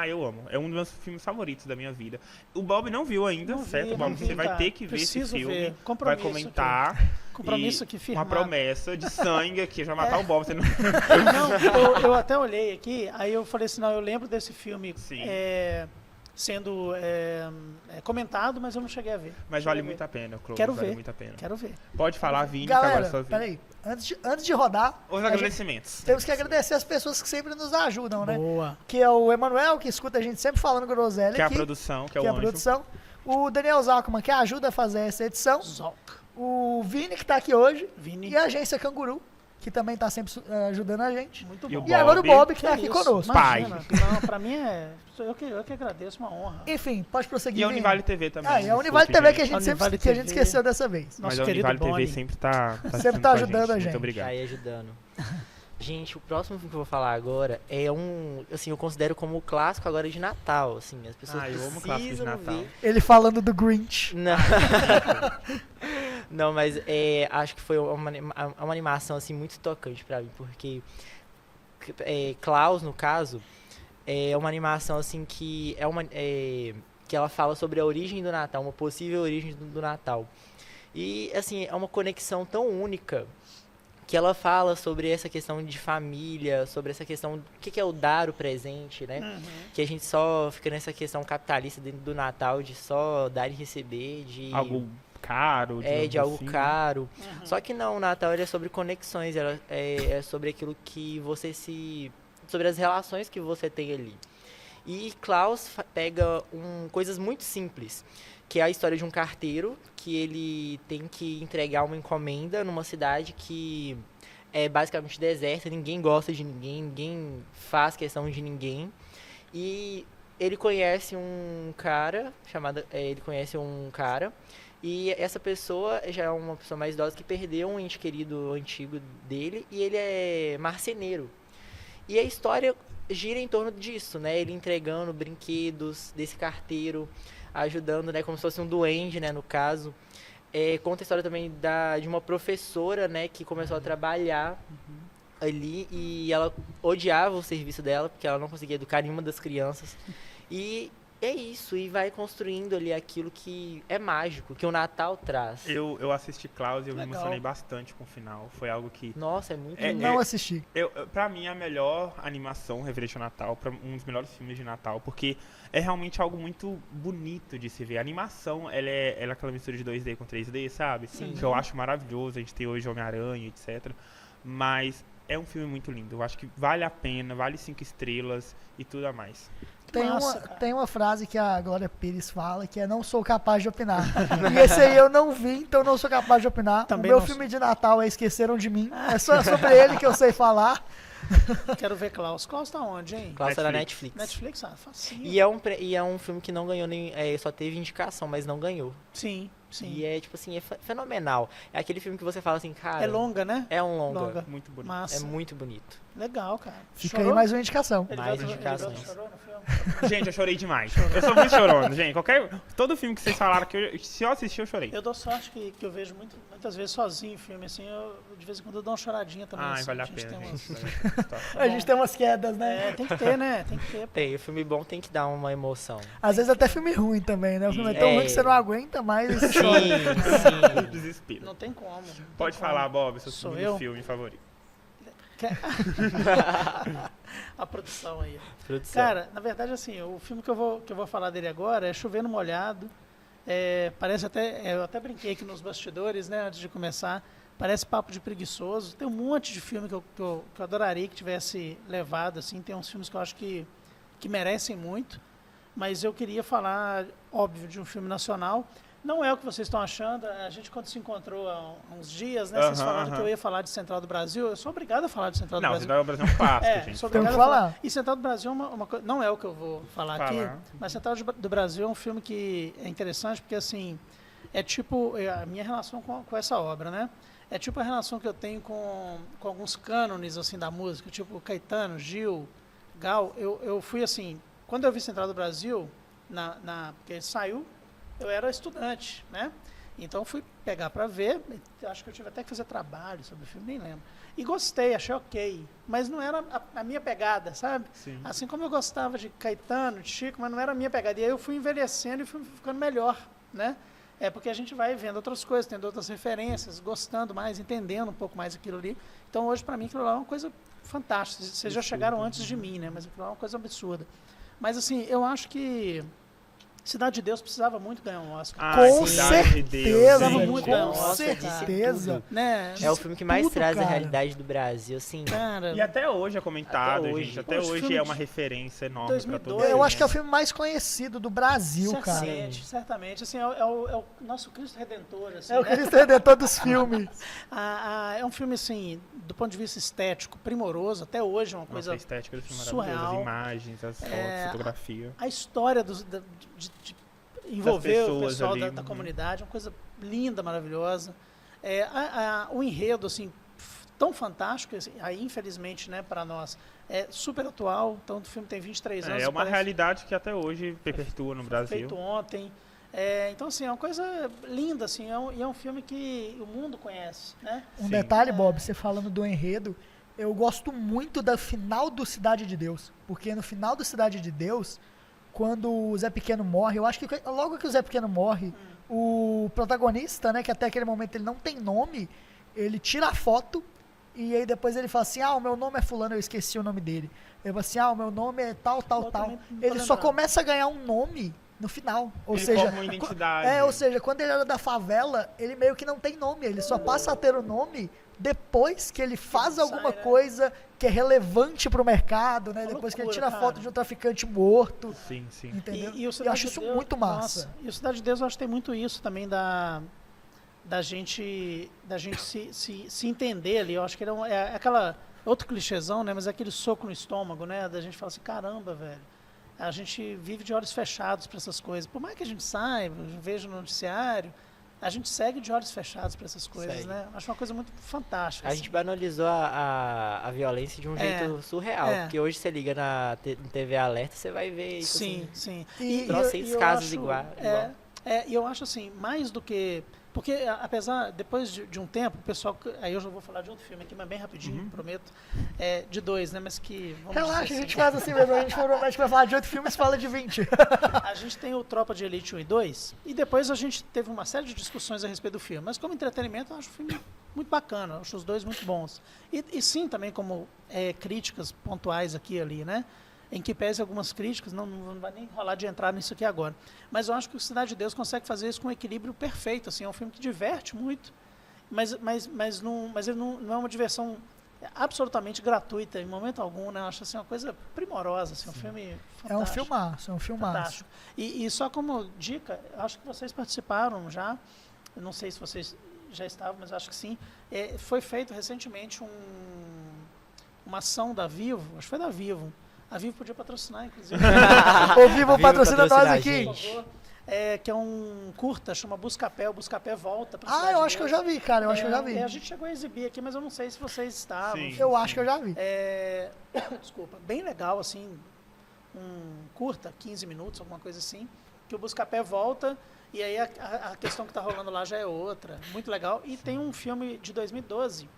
Speaker 2: Eu amo. É um dos meus filmes favoritos da minha vida. O Bob não viu ainda,
Speaker 4: Não vi,
Speaker 2: certo,
Speaker 4: não
Speaker 2: Bob?
Speaker 4: vi,
Speaker 2: Você vai
Speaker 4: cara.
Speaker 2: ter que ver
Speaker 4: Preciso
Speaker 2: esse filme.
Speaker 4: ver.
Speaker 2: Vai
Speaker 4: Compromisso
Speaker 2: comentar.
Speaker 4: Compromisso
Speaker 2: e
Speaker 4: aqui
Speaker 2: uma
Speaker 4: firmado.
Speaker 2: promessa de sangue aqui, já vai matar o Bob. Você não...
Speaker 4: Não, eu até olhei aqui, aí eu falei assim, não, eu lembro desse filme
Speaker 2: Sim.
Speaker 4: sendo comentado, mas eu não cheguei a ver.
Speaker 2: Mas
Speaker 4: Cheguei
Speaker 2: vale
Speaker 4: a ver.
Speaker 2: muito a pena, Close.
Speaker 4: Quero
Speaker 2: vale
Speaker 4: ver.
Speaker 2: muito a pena.
Speaker 4: Quero ver.
Speaker 2: Pode falar, Vini, que agora é
Speaker 1: galera,
Speaker 2: sua vez.
Speaker 1: peraí, antes de rodar,
Speaker 2: Os
Speaker 1: a gente-
Speaker 2: agradecimentos.
Speaker 1: temos que agradecer as pessoas que sempre nos ajudam, né?
Speaker 4: Boa.
Speaker 1: Que é o Emanuel, que escuta a gente sempre falando groselha
Speaker 2: Que é a
Speaker 1: aqui,
Speaker 2: produção, que é
Speaker 1: que é
Speaker 2: o
Speaker 1: a
Speaker 2: anjo.
Speaker 1: produção. O Daniel Zalkman, que ajuda a fazer essa edição.
Speaker 4: Zoc.
Speaker 1: O Vini, que tá aqui hoje.
Speaker 4: Vini.
Speaker 1: E a agência Canguru, que também tá sempre ajudando a gente.
Speaker 4: Muito
Speaker 2: E o
Speaker 4: bom.
Speaker 1: E agora o Bob, que tá
Speaker 4: Que
Speaker 1: aqui
Speaker 4: isso,
Speaker 1: conosco.
Speaker 4: imagina. Não, pra mim eu que agradeço, uma honra.
Speaker 1: Enfim, pode prosseguir.
Speaker 2: E a
Speaker 1: Vini.
Speaker 2: Univale TV também.
Speaker 1: E a
Speaker 2: desculpe,
Speaker 1: Univale TV que a
Speaker 2: gente.
Speaker 1: gente, sempre,
Speaker 4: Univale
Speaker 1: que a gente
Speaker 4: TV.
Speaker 1: esqueceu dessa vez.
Speaker 2: Mas
Speaker 4: Nosso
Speaker 2: a
Speaker 4: querido
Speaker 2: Univale
Speaker 4: Boni.
Speaker 2: TV sempre tá
Speaker 1: Sempre
Speaker 2: assistindo
Speaker 1: tá
Speaker 2: com a
Speaker 1: ajudando a gente.
Speaker 2: Muito obrigado.
Speaker 3: Tá aí ajudando. Gente, o próximo filme que eu vou falar agora é assim, eu considero como o clássico agora de Natal, assim, as pessoas
Speaker 2: Eu amo
Speaker 3: precisam
Speaker 2: clássico de Natal.
Speaker 3: ver.
Speaker 1: Ele falando do Grinch.
Speaker 3: Não. Não, mas acho que foi uma animação assim muito tocante pra mim, porque Klaus, no caso, é uma animação assim que que ela fala sobre a origem do Natal, uma possível origem do Natal. E assim, é uma conexão tão única que ela fala sobre essa questão de família, sobre essa questão do que é o dar o presente, né? Que a gente só fica nessa questão capitalista dentro do Natal, de só dar e receber, de
Speaker 2: Algo caro.
Speaker 3: de algo
Speaker 2: assim.
Speaker 3: caro. Só que não, o Natal ele é sobre conexões, é sobre aquilo que você sobre as relações que você tem ali. E Klaus pega coisas muito simples, que é a história de um carteiro que ele tem que entregar uma encomenda numa cidade que é basicamente deserta, ninguém gosta de ninguém, ninguém faz questão de ninguém. E ele conhece um cara e essa pessoa já é uma pessoa mais idosa que perdeu um ente querido antigo dele e ele é marceneiro. E a história gira em torno disso, né? Ele entregando brinquedos desse carteiro, ajudando, né? Como se fosse um duende, né? No caso. Conta a história também de uma professora, né? Que começou a trabalhar ali e ela odiava o serviço dela, porque ela não conseguia educar nenhuma das crianças. E é isso, e vai construindo ali aquilo que é mágico, que o Natal traz.
Speaker 2: Eu assisti Klaus e eu me
Speaker 4: Legal.
Speaker 2: emocionei bastante com o final. Foi algo que...
Speaker 3: Nossa, é muito
Speaker 2: É,
Speaker 3: lindo.
Speaker 1: Não assisti.
Speaker 2: Pra mim, é a melhor animação referente ao Natal, um dos melhores filmes de Natal, porque é realmente algo muito bonito de se ver. A animação, ela é aquela mistura de 2D com 3D, sabe?
Speaker 3: Sim.
Speaker 2: Que eu acho maravilhoso, a gente tem hoje Homem-Aranha, etc. Mas é um filme muito lindo. Eu acho que vale a pena, vale 5 estrelas e tudo a mais.
Speaker 4: Massa, cara.
Speaker 1: Tem uma frase que a Glória Pires fala, que é não sou capaz de opinar. E esse aí eu não vi, então não sou capaz de opinar.
Speaker 4: Também
Speaker 1: o meu
Speaker 4: não
Speaker 1: filme de Natal é Esqueceram de Mim. É só sobre ele que eu sei falar.
Speaker 4: Quero ver Klaus. Klaus tá onde, hein?
Speaker 3: Klaus era Netflix.
Speaker 4: Netflix? Facinho.
Speaker 3: E é um filme que não ganhou nem. Só teve indicação, mas não ganhou.
Speaker 4: Sim, sim.
Speaker 3: E é tipo assim, é fenomenal. É aquele filme que você fala assim, cara.
Speaker 4: É longa, né?
Speaker 3: É um longa.
Speaker 4: Longa.
Speaker 2: Muito bonito.
Speaker 4: Massa.
Speaker 3: É muito bonito.
Speaker 4: Legal, cara.
Speaker 1: Fica aí mais uma indicação.
Speaker 3: Mais indicações.
Speaker 4: Chorou no filme?
Speaker 2: Gente, eu chorei demais. Eu sou muito chorando, gente. Todo filme que vocês falaram, se eu assistir, eu chorei.
Speaker 4: Eu dou sorte que eu vejo muitas vezes sozinho em filme, assim, de vez em quando eu dou uma choradinha também.
Speaker 2: Ai,
Speaker 4: assim,
Speaker 2: vale a
Speaker 4: gente
Speaker 2: pena,
Speaker 4: tem
Speaker 2: gente.
Speaker 4: umas-
Speaker 2: Vale a pena.
Speaker 1: A gente tem umas quedas, né?
Speaker 4: tem que ter, né? Tem que ter. pô.
Speaker 3: Tem, o filme bom tem que dar uma emoção.
Speaker 1: Às vezes até filme ruim também, né? O filme é tão
Speaker 3: É.
Speaker 1: ruim que você não aguenta mais e você
Speaker 3: Sim,
Speaker 1: chora.
Speaker 3: sim.
Speaker 2: Desespero.
Speaker 4: Não tem como.
Speaker 2: Pode falar, Bob, seu
Speaker 4: Sou
Speaker 2: segundo
Speaker 4: eu?
Speaker 2: filme favorito.
Speaker 4: A produção aí.
Speaker 3: Produção.
Speaker 4: Cara, na verdade, assim, o filme que eu vou falar dele agora é Chover no Molhado. Parece até, eu até brinquei aqui nos bastidores, né, antes de começar, parece papo de preguiçoso. Tem um monte de filme que eu adoraria que tivesse levado, assim, tem uns filmes que eu acho que merecem muito, mas eu queria falar, óbvio, de um filme nacional. Não é o que vocês estão achando, a gente quando se encontrou há uns dias, né, vocês falaram que eu ia falar de Central do Brasil, eu sou obrigado a falar de Central do Brasil.
Speaker 2: Não, Central do Brasil é um clássico, gente.
Speaker 4: Sou obrigado
Speaker 1: Tem que
Speaker 4: a falar.
Speaker 1: falar.
Speaker 4: E Central do Brasil é uma coisa, não é o que eu vou falar aqui, mas Central do Brasil é um filme que é interessante porque, assim, é tipo a minha relação com essa obra, né? É tipo a relação que eu tenho com alguns cânones, assim, da música, tipo Caetano, Gil, Gal. Eu fui, assim, quando eu vi Central do Brasil, porque ele saiu, eu era estudante, né? Então fui pegar para ver, acho que eu tive até que fazer trabalho sobre o filme, nem lembro. E gostei, achei ok, mas não era a minha pegada, sabe?
Speaker 2: Sim.
Speaker 4: Assim como eu gostava de Caetano, de Chico, mas não era a minha pegada. E aí eu fui envelhecendo e fui ficando melhor, né? É porque a gente vai vendo outras coisas, tendo outras referências, gostando mais, entendendo um pouco mais aquilo ali. Então hoje para mim aquilo lá é uma coisa fantástica. Vocês já chegaram antes de mim, né? Mas aquilo lá é uma coisa absurda. Mas assim, eu acho que Cidade de Deus precisava muito ganhar um Oscar.
Speaker 1: Com
Speaker 2: Cidade de Deus,
Speaker 1: certeza,
Speaker 2: gente.
Speaker 3: muito ganhar um
Speaker 1: com
Speaker 3: Oscar,
Speaker 1: certeza.
Speaker 4: Né?
Speaker 3: É o filme que mais
Speaker 1: Tudo,
Speaker 3: traz a
Speaker 1: cara.
Speaker 3: realidade do Brasil, assim.
Speaker 4: Cara,
Speaker 2: E até hoje é comentado,
Speaker 3: Até hoje.
Speaker 2: gente. Até
Speaker 4: Poxa,
Speaker 2: hoje
Speaker 4: filme
Speaker 2: é
Speaker 4: de
Speaker 2: uma referência enorme
Speaker 4: 2002.
Speaker 2: pra todo
Speaker 1: Eu
Speaker 2: mundo.
Speaker 1: acho que é o filme mais conhecido do Brasil, cara.
Speaker 4: certamente. Assim, é o nosso Cristo Redentor. Assim,
Speaker 1: É o
Speaker 4: né?
Speaker 1: Cristo Redentor dos filmes.
Speaker 4: É um filme, assim, do ponto de vista estético, primoroso. Até hoje é uma
Speaker 2: Nossa,
Speaker 4: coisa
Speaker 2: a estética do filme é
Speaker 4: surreal.
Speaker 2: maravilhosa. As imagens, as fotos, fotografia.
Speaker 4: A história de envolver o
Speaker 2: pessoas
Speaker 4: pessoal
Speaker 2: ali,
Speaker 4: da comunidade, uma coisa linda, maravilhosa. O enredo, assim, tão fantástico, assim, aí, infelizmente, né, para nós, é super atual. Então, o filme tem 23 anos.
Speaker 2: É uma
Speaker 4: parece
Speaker 2: realidade que até hoje perpetua no Brasil.
Speaker 4: feito ontem. Então, assim, é uma coisa linda, assim, e é um filme que o mundo conhece, né?
Speaker 1: Um
Speaker 2: Sim.
Speaker 1: detalhe, Bob, você falando do enredo, eu gosto muito da final do Cidade de Deus. Porque no final do Cidade de Deus, quando o Zé Pequeno morre, eu acho que logo que o Zé Pequeno morre, o protagonista, né, que até aquele momento ele não tem nome, ele tira a foto e aí depois ele fala assim, o meu nome é fulano, eu esqueci o nome dele. Ele fala assim, o meu nome é tal, tal,
Speaker 4: Eu
Speaker 1: tal.
Speaker 4: também não tô
Speaker 1: Ele só
Speaker 4: lembrando.
Speaker 1: começa a ganhar um nome no final. Ou
Speaker 2: Ele
Speaker 1: seja,
Speaker 2: forma uma identidade.
Speaker 1: ou seja, quando ele era da favela, ele meio que não tem nome, ele só passa a ter o nome depois que ele faz
Speaker 4: sai,
Speaker 1: alguma
Speaker 4: né?
Speaker 1: coisa que é relevante pro mercado, né?
Speaker 4: Uma
Speaker 1: Depois que ele
Speaker 4: loucura,
Speaker 1: tira
Speaker 4: cara.
Speaker 1: foto de um traficante morto,
Speaker 2: Sim, sim.
Speaker 1: entendeu?
Speaker 4: E o
Speaker 1: eu
Speaker 4: Cidade
Speaker 1: acho
Speaker 4: de
Speaker 1: isso
Speaker 4: Deus,
Speaker 1: muito massa.
Speaker 4: nossa, e o Cidade de Deus eu acho que tem muito isso também da gente se entender ali. Eu acho que ele é aquela outro clichêzão, né? Mas é aquele soco no estômago, né? Da gente falar assim, caramba, velho. A gente vive de olhos fechados para essas coisas. Por mais que a gente saiba, veja no noticiário, a gente segue de olhos fechados para essas coisas,
Speaker 3: Segue.
Speaker 4: né? Acho uma coisa muito fantástica.
Speaker 3: A
Speaker 4: assim.
Speaker 3: gente banalizou a violência de um jeito surreal. Porque hoje você liga na TV Alerta, você vai ver isso.
Speaker 4: Sim,
Speaker 3: assim,
Speaker 4: sim.
Speaker 1: E-
Speaker 3: trocentos
Speaker 4: eu
Speaker 3: casos
Speaker 4: acho-
Speaker 3: igual.
Speaker 4: E eu acho assim, mais do que... Porque, apesar, depois de um tempo, o pessoal... Aí eu já vou falar de outro filme aqui, mas bem rapidinho, prometo. De 2, né? Mas que... Vamos
Speaker 1: Relaxa,
Speaker 4: dizer
Speaker 1: a
Speaker 4: assim,
Speaker 1: gente faz assim mesmo, a gente promete que vai falar de outro filme e fala de 20.
Speaker 4: A gente tem o Tropa de Elite 1 e 2, e depois a gente teve uma série de discussões a respeito do filme. Mas como entretenimento, eu acho o filme muito bacana, eu acho os dois muito bons. E sim, também como críticas pontuais aqui e ali, né? Em que pese algumas críticas, não vai nem rolar de entrar nisso aqui agora. Mas eu acho que o Cidade de Deus consegue fazer isso com um equilíbrio perfeito. Assim, é um filme que diverte muito, mas ele não é uma diversão absolutamente gratuita, em momento algum, né? Eu acho assim, uma coisa primorosa, assim, um filme fantástico.
Speaker 1: É um filmaço, é um filmaço.
Speaker 4: Fantástico. E só como dica, acho que vocês participaram já, eu não sei se vocês já estavam, mas acho que sim. Foi feito recentemente uma ação da Vivo, acho que foi da Vivo. A Vivo podia patrocinar, inclusive.
Speaker 1: O Vivo patrocina nós
Speaker 3: patrocinar a
Speaker 1: aqui.
Speaker 4: Por favor. Que é um curta, chama Buscapé. O Buscapé volta pra
Speaker 1: Ah,
Speaker 4: Cidade
Speaker 1: eu
Speaker 4: de
Speaker 1: acho que eu
Speaker 4: Deus.
Speaker 1: já vi, cara, eu acho que eu já vi.
Speaker 4: A gente chegou a exibir aqui, mas eu não sei se vocês estavam.
Speaker 2: Sim.
Speaker 1: Eu acho que eu já vi.
Speaker 4: Desculpa, bem legal, assim, um curta, 15 minutos, alguma coisa assim, que o Buscapé volta e aí a questão que está rolando lá já é outra. Muito legal. E tem um filme de 2012,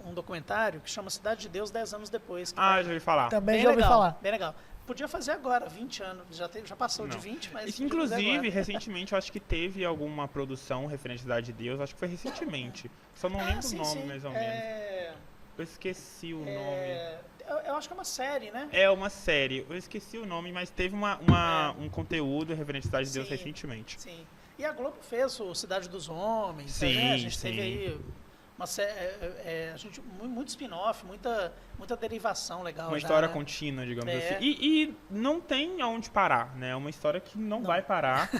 Speaker 4: um documentário, que chama Cidade de Deus 10 anos depois. Que
Speaker 2: Já ouvi falar.
Speaker 1: Também
Speaker 4: bem
Speaker 1: já ouvi
Speaker 4: legal,
Speaker 1: falar.
Speaker 4: bem legal. Podia fazer agora, 20 anos, já passou de
Speaker 2: Não.
Speaker 4: 20, mas...
Speaker 2: E que,
Speaker 4: podia fazer
Speaker 2: inclusive,
Speaker 4: agora.
Speaker 2: recentemente, eu acho que teve alguma produção referente à Cidade de Deus. Acho que foi recentemente. Só não lembro
Speaker 4: sim,
Speaker 2: o nome,
Speaker 4: sim.
Speaker 2: mais ou menos. Eu esqueci o nome.
Speaker 4: Eu acho que é uma série, né?
Speaker 2: É uma série, eu esqueci o nome, mas teve um conteúdo referente à Cidade de Deus
Speaker 4: Sim.
Speaker 2: recentemente.
Speaker 4: Sim. E a Globo fez o Cidade dos Homens,
Speaker 2: Sim,
Speaker 4: né? A gente
Speaker 2: sim.
Speaker 4: teve aí muito spin-off, muita derivação legal.
Speaker 2: Uma
Speaker 4: já,
Speaker 2: história
Speaker 4: né?
Speaker 2: contínua, digamos
Speaker 4: É.
Speaker 2: assim. E não tem aonde parar, né? É uma história que não vai parar,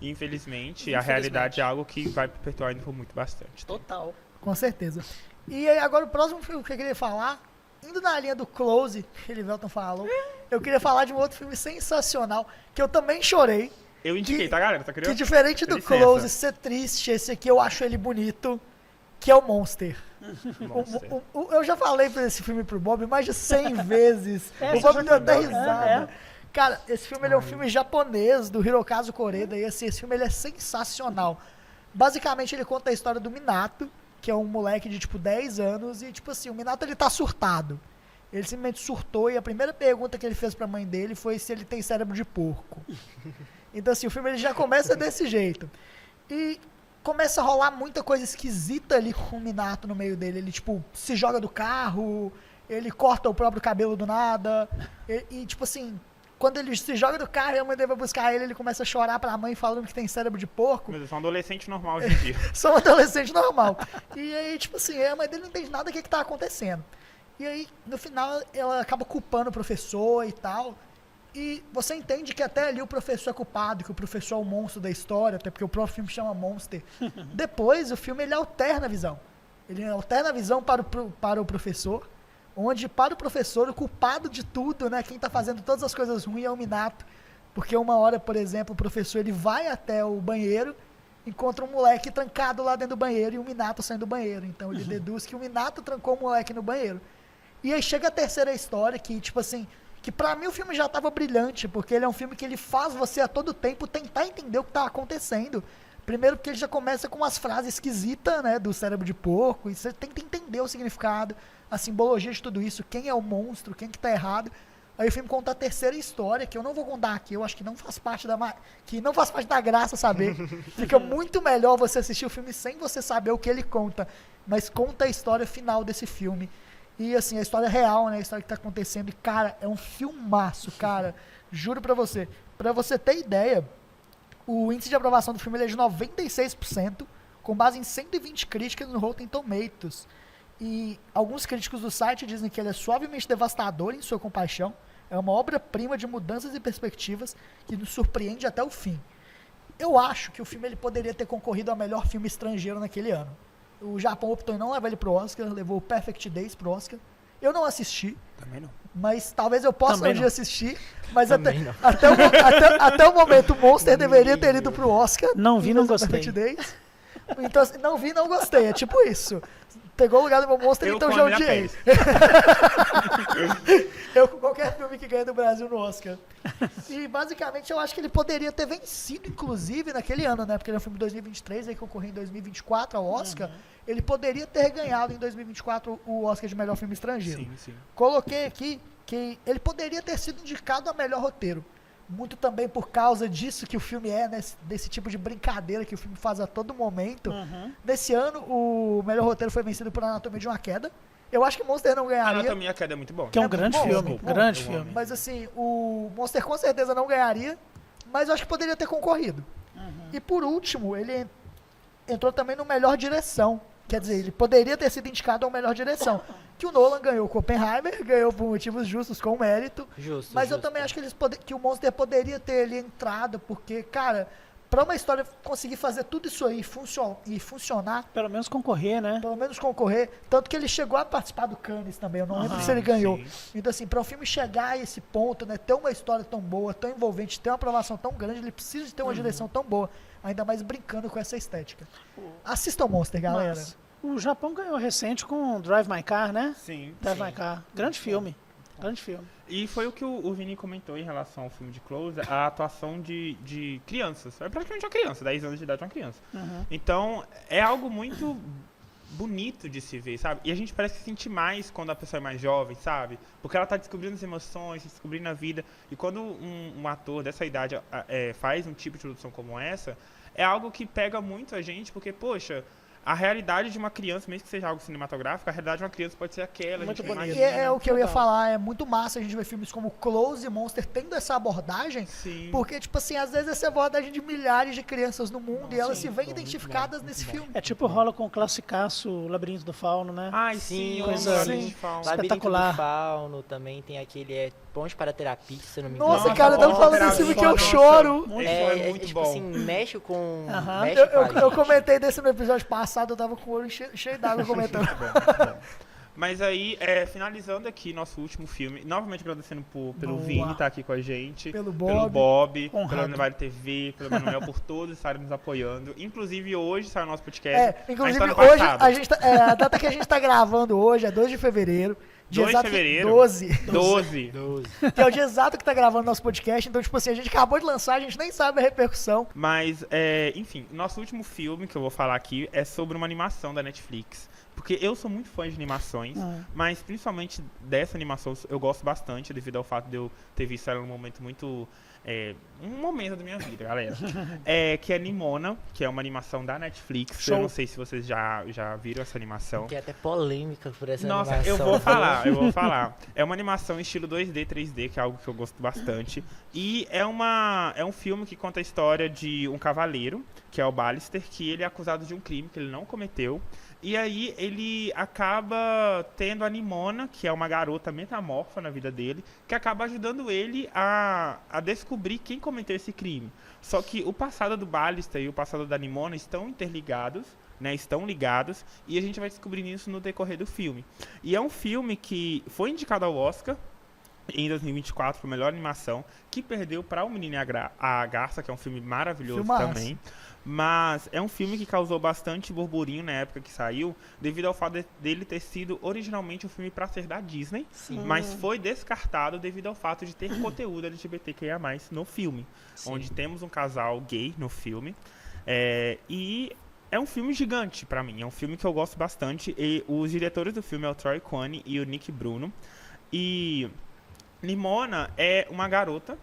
Speaker 2: infelizmente. A realidade é algo que vai perpetuar ainda por muito bastante.
Speaker 4: Total.
Speaker 1: Com certeza. E aí, agora o próximo filme que eu queria falar, indo na linha do Close, que o Elivelton falou, eu queria falar de um outro filme sensacional, que eu também chorei,
Speaker 2: Eu indiquei,
Speaker 1: Que-
Speaker 2: tá, galera? Tá
Speaker 1: que
Speaker 2: curioso?
Speaker 1: diferente do
Speaker 2: Licença.
Speaker 1: Close ser triste, esse aqui eu acho ele bonito, que é o Monster.
Speaker 2: Monster.
Speaker 1: Eu já falei pra esse filme pro Bob mais de 100 vezes.
Speaker 4: É,
Speaker 1: o Bob
Speaker 4: você
Speaker 1: deu
Speaker 4: já
Speaker 1: até
Speaker 4: falou,
Speaker 1: risada.
Speaker 4: é.
Speaker 1: Cara, esse filme ele é um filme japonês, do Hirokazu Koreda, e assim, esse filme ele é sensacional. Basicamente, ele conta a história do Minato, que é um moleque de, tipo, 10 anos, e, tipo assim, o Minato, ele tá surtado. Ele simplesmente surtou, e a primeira pergunta que ele fez pra mãe dele foi se ele tem cérebro de porco. Então, assim, o filme ele já começa desse jeito. E começa a rolar muita coisa esquisita ali com o Minato no meio dele. Ele, tipo, se joga do carro, ele corta o próprio cabelo do nada. E tipo assim, quando ele se joga do carro e a mãe dele vai buscar ele começa a chorar pra mãe falando que tem cérebro de porco.
Speaker 2: Mas eu sou um adolescente normal hoje em dia.
Speaker 1: Sou um adolescente normal. E aí, tipo assim, a mãe dele não entende nada do que tá acontecendo. E aí, no final, ela acaba culpando o professor e tal. E você entende que até ali o professor é culpado, que o professor é o monstro da história, até porque o próprio filme chama Monster. Depois, o filme ele alterna a visão. Ele alterna a visão para o professor, onde para o professor, o culpado de tudo, né, quem está fazendo todas as coisas ruins é o Minato. Porque uma hora, por exemplo, o professor ele vai até o banheiro, encontra um moleque trancado lá dentro do banheiro e o Minato saindo do banheiro. Então ele deduz que o Minato trancou o moleque no banheiro. E aí chega a terceira história, que tipo assim, que pra mim o filme já tava brilhante, porque ele é um filme que ele faz você a todo tempo tentar entender o que tá acontecendo. Primeiro porque ele já começa com umas frases esquisitas, né, do cérebro de porco, e você tenta entender o significado, a simbologia de tudo isso, quem é o monstro, quem que tá errado. Aí o filme conta a terceira história, que eu não vou contar aqui, eu acho que não faz parte da graça saber. Fica muito melhor você assistir o filme sem você saber o que ele conta, mas conta a história final desse filme. E assim, a história real, né, a história que tá acontecendo, e cara, é um filmaço, cara, juro pra você. Pra você ter ideia, o índice de aprovação do filme ele é de 96%, com base em 120 críticas no Rotten Tomatoes. E alguns críticos do site dizem que ele é suavemente devastador em sua compaixão, é uma obra-prima de mudanças e perspectivas que nos surpreende até o fim. Eu acho que o filme ele poderia ter concorrido ao melhor filme estrangeiro naquele ano. O Japão optou em não levar ele pro Oscar, levou o Perfect Days pro Oscar. Eu não assisti,
Speaker 2: Também não.
Speaker 1: mas talvez eu possa
Speaker 4: Também
Speaker 1: um dia
Speaker 4: não.
Speaker 1: assistir. Mas
Speaker 3: Também não.
Speaker 1: até o momento o Monster deveria ter ido pro Oscar.
Speaker 4: Não vi,
Speaker 1: em
Speaker 4: não
Speaker 1: vez do
Speaker 4: gostei.
Speaker 1: Perfect Days. Então, assim, não vi, não gostei. É tipo isso. Pegou o lugar do meu Monster,
Speaker 2: Eu
Speaker 1: então
Speaker 2: com
Speaker 1: já
Speaker 2: a minha
Speaker 1: odiei.
Speaker 2: pele.
Speaker 1: Eu com qualquer filme que ganha do Brasil no Oscar. E basicamente eu acho que ele poderia ter vencido, inclusive, naquele ano, né? Porque ele é um filme de 2023, aí concorreu em 2024 ao Oscar. Ele poderia ter ganhado em 2024 o Oscar de melhor filme estrangeiro.
Speaker 2: Sim, sim.
Speaker 1: Coloquei aqui que ele poderia ter sido indicado a melhor roteiro. Muito também por causa disso que o filme é, né? Desse tipo de brincadeira que o filme faz a todo momento. Nesse ano, o melhor roteiro foi vencido por Anatomia de uma Queda. Eu acho que Monster não
Speaker 2: A
Speaker 1: ganharia.
Speaker 2: Anatomia Queda é muito bom.
Speaker 4: Que é um
Speaker 1: É
Speaker 4: grande
Speaker 1: bom,
Speaker 4: filme,
Speaker 1: é bom,
Speaker 4: grande
Speaker 2: eu
Speaker 4: filme.
Speaker 2: amo.
Speaker 1: Mas assim, o Monster com certeza não ganharia, mas eu acho que poderia ter concorrido. E por último, ele entrou também no melhor direção. Quer dizer, ele poderia ter sido indicado ao melhor direção. Que o Nolan ganhou com Oppenheimer, ganhou por motivos justos, com mérito.
Speaker 3: Justo.
Speaker 1: Mas eu
Speaker 3: justo.
Speaker 1: também acho que o Monster poderia ter ali entrado, porque, cara, pra uma história conseguir fazer tudo isso aí e funcionar,
Speaker 4: Pelo menos concorrer, né?
Speaker 1: pelo menos concorrer, tanto que ele chegou a participar do Cannes também, eu não lembro se ele ganhou.
Speaker 2: sim.
Speaker 1: Então assim, para um filme chegar a esse ponto, né, ter uma história tão boa, tão envolvente, ter uma aprovação tão grande, ele precisa de ter uma direção tão boa, ainda mais brincando com essa estética. Assistam Monster, galera.
Speaker 4: Mas o Japão ganhou recente com Drive My Car, né?
Speaker 2: Sim.
Speaker 4: Drive My Car. Grande filme. Grande filme.
Speaker 2: E foi o que o Vini comentou em relação ao filme de Close, a atuação de crianças. É praticamente uma criança, 10 anos de idade é uma criança. Então, é algo muito bonito de se ver, sabe? E a gente parece que sente mais quando a pessoa é mais jovem, sabe? Porque ela tá descobrindo as emoções, descobrindo a vida. E quando um ator dessa idade faz um tipo de produção como essa, é algo que pega muito a gente, porque, poxa, a realidade de uma criança, mesmo que seja algo cinematográfico, a realidade de uma criança pode ser aquela.
Speaker 4: Muito
Speaker 2: a gente
Speaker 4: bonito.
Speaker 1: E
Speaker 2: imagina.
Speaker 1: é o que eu ia
Speaker 4: Legal.
Speaker 1: falar, é muito massa a gente ver filmes como Close e Monster tendo essa abordagem,
Speaker 2: Sim.
Speaker 1: porque, tipo assim, às vezes essa abordagem de milhares de crianças no mundo e elas
Speaker 4: sim,
Speaker 1: se veem
Speaker 2: bom, muito
Speaker 1: identificadas
Speaker 2: bom,
Speaker 1: nesse
Speaker 2: muito
Speaker 1: filme.
Speaker 4: É tipo rola com o classicaço Labirinto do Fauno, né?
Speaker 2: Ai,
Speaker 3: Sim,
Speaker 2: sim, eu
Speaker 4: coisa-
Speaker 2: amo
Speaker 1: sim.
Speaker 2: Labirinto de Fauno.
Speaker 4: Labirinto
Speaker 3: Espetacular.
Speaker 4: Espetacular.
Speaker 3: Do Fauno também tem aquele Ponte para a Terapia, se eu não me engano.
Speaker 1: Nossa,
Speaker 2: Nossa,
Speaker 1: cara, eu
Speaker 2: bom,
Speaker 1: falando
Speaker 2: terapia,
Speaker 1: desse filme que eu
Speaker 2: nossa,
Speaker 1: choro.
Speaker 4: Muito
Speaker 2: muito
Speaker 3: tipo
Speaker 2: bom.
Speaker 3: assim, mexe com...
Speaker 4: Aham.
Speaker 3: Mexe
Speaker 1: Eu,
Speaker 3: com a
Speaker 1: eu
Speaker 3: gente.
Speaker 1: comentei desse no episódio passado, eu tava com o olho cheio d'água comentando.
Speaker 2: Muito bom. Mas aí, finalizando aqui nosso último filme, novamente agradecendo pelo
Speaker 4: Boa.
Speaker 2: Vini estar aqui com a gente,
Speaker 1: Pelo
Speaker 2: pelo
Speaker 1: Bob.
Speaker 2: Bob,
Speaker 4: Honrado.
Speaker 2: pela Univale TV, pelo Manuel, por todos estarem nos apoiando. Inclusive, hoje sai o nosso podcast.
Speaker 1: Inclusive
Speaker 2: a gente tá no
Speaker 1: hoje,
Speaker 2: passado.
Speaker 1: a gente a data que a gente tá gravando hoje é 2 de fevereiro. Dia
Speaker 2: 2 de
Speaker 1: exato que-
Speaker 2: fevereiro?
Speaker 1: 12.
Speaker 2: 12.
Speaker 1: Que é o dia exato que tá gravando nosso podcast. Então, tipo assim, a gente acabou de lançar, a gente nem sabe a repercussão.
Speaker 2: Mas, enfim, nosso último filme que eu vou falar aqui é sobre uma animação da Netflix. Porque eu sou muito fã de animações, mas principalmente dessa animação eu gosto bastante, devido ao fato de eu ter visto ela num momento muito... um momento da minha vida, galera. Que é Nimona, que é uma animação da Netflix.
Speaker 4: Show.
Speaker 2: Eu não sei se vocês já viram essa animação.
Speaker 3: Tem até polêmica por essa
Speaker 2: Nossa,
Speaker 3: animação.
Speaker 2: eu vou falar. É uma animação estilo 2D, 3D, que é algo que eu gosto bastante. E é um filme que conta a história de um cavaleiro, que é o Ballister, que ele é acusado de um crime que ele não cometeu. E aí ele acaba tendo a Nimona, que é uma garota metamorfa na vida dele, que acaba ajudando ele a descobrir quem cometeu esse crime. Só que o passado do Ballister e o passado da Nimona estão interligados, né, estão ligados, e a gente vai descobrindo isso no decorrer do filme. E é um filme que foi indicado ao Oscar em 2024 por melhor animação, que perdeu para O Menino e a Garça, que é um filme maravilhoso
Speaker 1: Filmaço.
Speaker 2: também. Mas é um filme que causou bastante burburinho na época que saiu, devido ao fato dele ter sido originalmente um filme para ser da Disney, mas foi descartado devido ao fato de ter conteúdo LGBTQIA+, no filme, onde temos um casal gay no filme, e é um filme gigante pra mim, é um filme que eu gosto bastante, e os diretores do filme é o Troy Cohn e o Nick Bruno, e Nimona é uma garota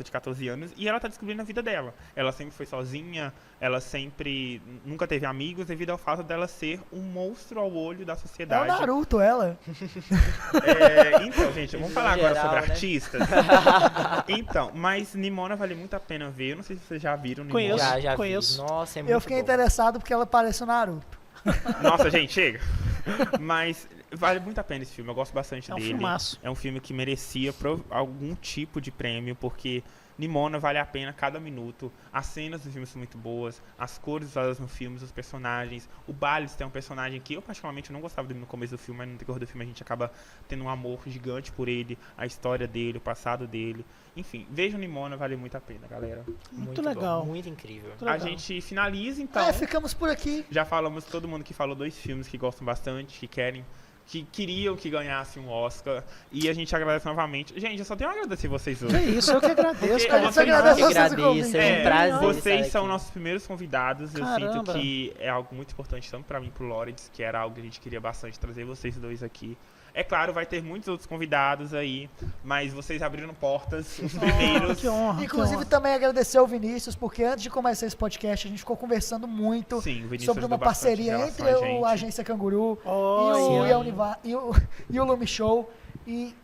Speaker 2: de 14 anos e ela tá descobrindo a vida dela. Ela sempre foi sozinha, ela sempre nunca teve amigos devido ao fato dela ser um monstro ao olho da
Speaker 1: É o
Speaker 2: sociedade.
Speaker 1: Naruto, ela.
Speaker 2: Então, gente, vamos falar
Speaker 3: geral,
Speaker 2: agora sobre
Speaker 3: né?
Speaker 2: artistas. Então, mas Nimona vale muito a pena ver. Eu não sei se vocês já viram Nimona.
Speaker 4: Conheço.
Speaker 3: Já
Speaker 4: Conheço.
Speaker 3: vi. Nossa, é muito
Speaker 1: Eu fiquei
Speaker 3: bom.
Speaker 1: interessado porque ela parece o Naruto.
Speaker 2: Nossa, gente, chega. Mas vale muito a pena esse filme. Eu gosto bastante
Speaker 4: É um
Speaker 2: dele.
Speaker 4: filmaço.
Speaker 2: É um filme que merecia algum tipo de prêmio, porque Nimona vale a pena cada minuto. As cenas do filme são muito boas, as cores usadas no filme, os personagens. O Ballister é um personagem que eu particularmente não gostava dele no começo do filme, mas no decorrer do filme a gente acaba tendo um amor gigante por ele, a história dele, o passado dele. Enfim, vejam Nimona, vale muito a pena, galera.
Speaker 4: Muito
Speaker 3: bom,
Speaker 4: legal.
Speaker 3: Muito incrível.
Speaker 4: Muito
Speaker 2: A
Speaker 4: legal.
Speaker 2: gente finaliza então.
Speaker 1: Ficamos por aqui.
Speaker 2: Já falamos, todo mundo que falou 2 filmes que gostam bastante, que queriam que ganhasse um Oscar. E a gente agradece novamente. Gente, eu só tenho a agradecer vocês
Speaker 4: Que
Speaker 2: hoje.
Speaker 4: isso, eu que agradeço,
Speaker 2: Porque
Speaker 4: cara.
Speaker 1: você agradece
Speaker 3: Eu
Speaker 1: vocês o
Speaker 3: agradeço,
Speaker 1: convite.
Speaker 3: é um prazer
Speaker 2: Vocês
Speaker 3: estar
Speaker 2: são
Speaker 3: aqui.
Speaker 2: nossos primeiros convidados. Eu
Speaker 4: Caramba.
Speaker 2: sinto que é algo muito importante, tanto pra mim e pro Lawrence, que era algo que a gente queria bastante trazer vocês dois aqui. É claro, vai ter muitos outros convidados aí, mas vocês abriram portas, os primeiros.
Speaker 4: Que honra.
Speaker 1: Inclusive,
Speaker 4: que honra.
Speaker 1: também agradecer ao Vinícius, porque antes de começar esse podcast, a gente ficou conversando muito
Speaker 2: Sim, o Vinícius
Speaker 1: sobre uma
Speaker 2: ajudou bastante em
Speaker 1: parceria
Speaker 2: relação
Speaker 1: entre
Speaker 2: a gente.
Speaker 1: a Agência Canguru
Speaker 4: Olha.
Speaker 1: e o Lumi Show. E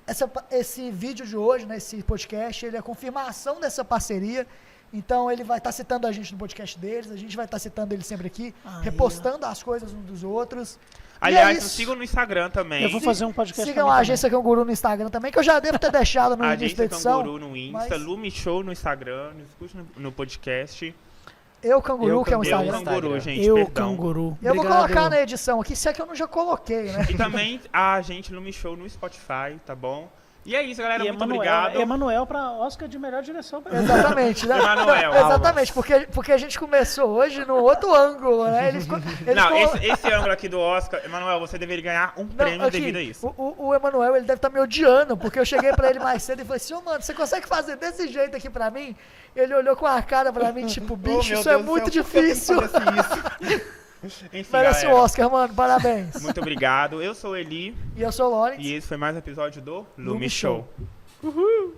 Speaker 1: esse vídeo de hoje, né, esse podcast, ele é a confirmação dessa parceria. Então ele vai estar citando a gente no podcast deles, a gente vai estar citando ele sempre aqui,
Speaker 4: Aí,
Speaker 1: repostando as coisas uns dos outros.
Speaker 2: Aliás,
Speaker 1: E é
Speaker 2: nos
Speaker 1: isso.
Speaker 2: sigam no Instagram também.
Speaker 4: Eu vou fazer um podcast
Speaker 1: Sigam
Speaker 4: também
Speaker 1: a Agência Canguru no Instagram também, que eu já devo ter deixado no início da
Speaker 2: Agência
Speaker 1: edição.
Speaker 2: Canguru no Insta,
Speaker 1: mas-
Speaker 2: Lumi Show no Instagram, nos escute no podcast.
Speaker 1: Eu Canguru, que é o
Speaker 3: Canguru.
Speaker 1: Instagram.
Speaker 2: Eu Canguru,
Speaker 3: Instagram.
Speaker 2: gente,
Speaker 4: Eu,
Speaker 2: perdão.
Speaker 4: Canguru.
Speaker 1: Eu vou
Speaker 4: Obrigado.
Speaker 1: colocar na edição aqui, se é que eu não já coloquei, né?
Speaker 2: E também a gente Lumi Show no Spotify, tá bom? E é isso, galera.
Speaker 4: E
Speaker 2: Muito obrigado.
Speaker 4: Emanuel pra Oscar de melhor direção.
Speaker 1: Exatamente, né?
Speaker 2: Emanuel,
Speaker 1: Não, exatamente, porque a gente começou hoje no outro ângulo, né? Ele ficou,
Speaker 2: Não, esse ângulo aqui do Oscar, Emanuel, você deveria ganhar um prêmio
Speaker 1: aqui,
Speaker 2: devido a isso.
Speaker 1: O Emanuel, ele deve estar me odiando, porque eu cheguei pra ele mais cedo e falei assim, ô mano, você consegue fazer desse jeito aqui pra mim? Ele olhou com a cara pra mim, tipo,
Speaker 2: Oh,
Speaker 1: bicho,
Speaker 2: meu
Speaker 1: isso é
Speaker 2: Deus do
Speaker 1: muito
Speaker 2: céu, por que eu tenho que
Speaker 1: difícil.
Speaker 2: fazer isso? Enfim,
Speaker 1: Merece o
Speaker 2: galera,
Speaker 1: Oscar, mano, parabéns.
Speaker 2: muito obrigado. Eu sou o Eli
Speaker 1: E eu sou o Lawrence.
Speaker 2: e esse foi mais um episódio do
Speaker 1: Lumi
Speaker 2: Lumi
Speaker 1: Show.
Speaker 2: Show.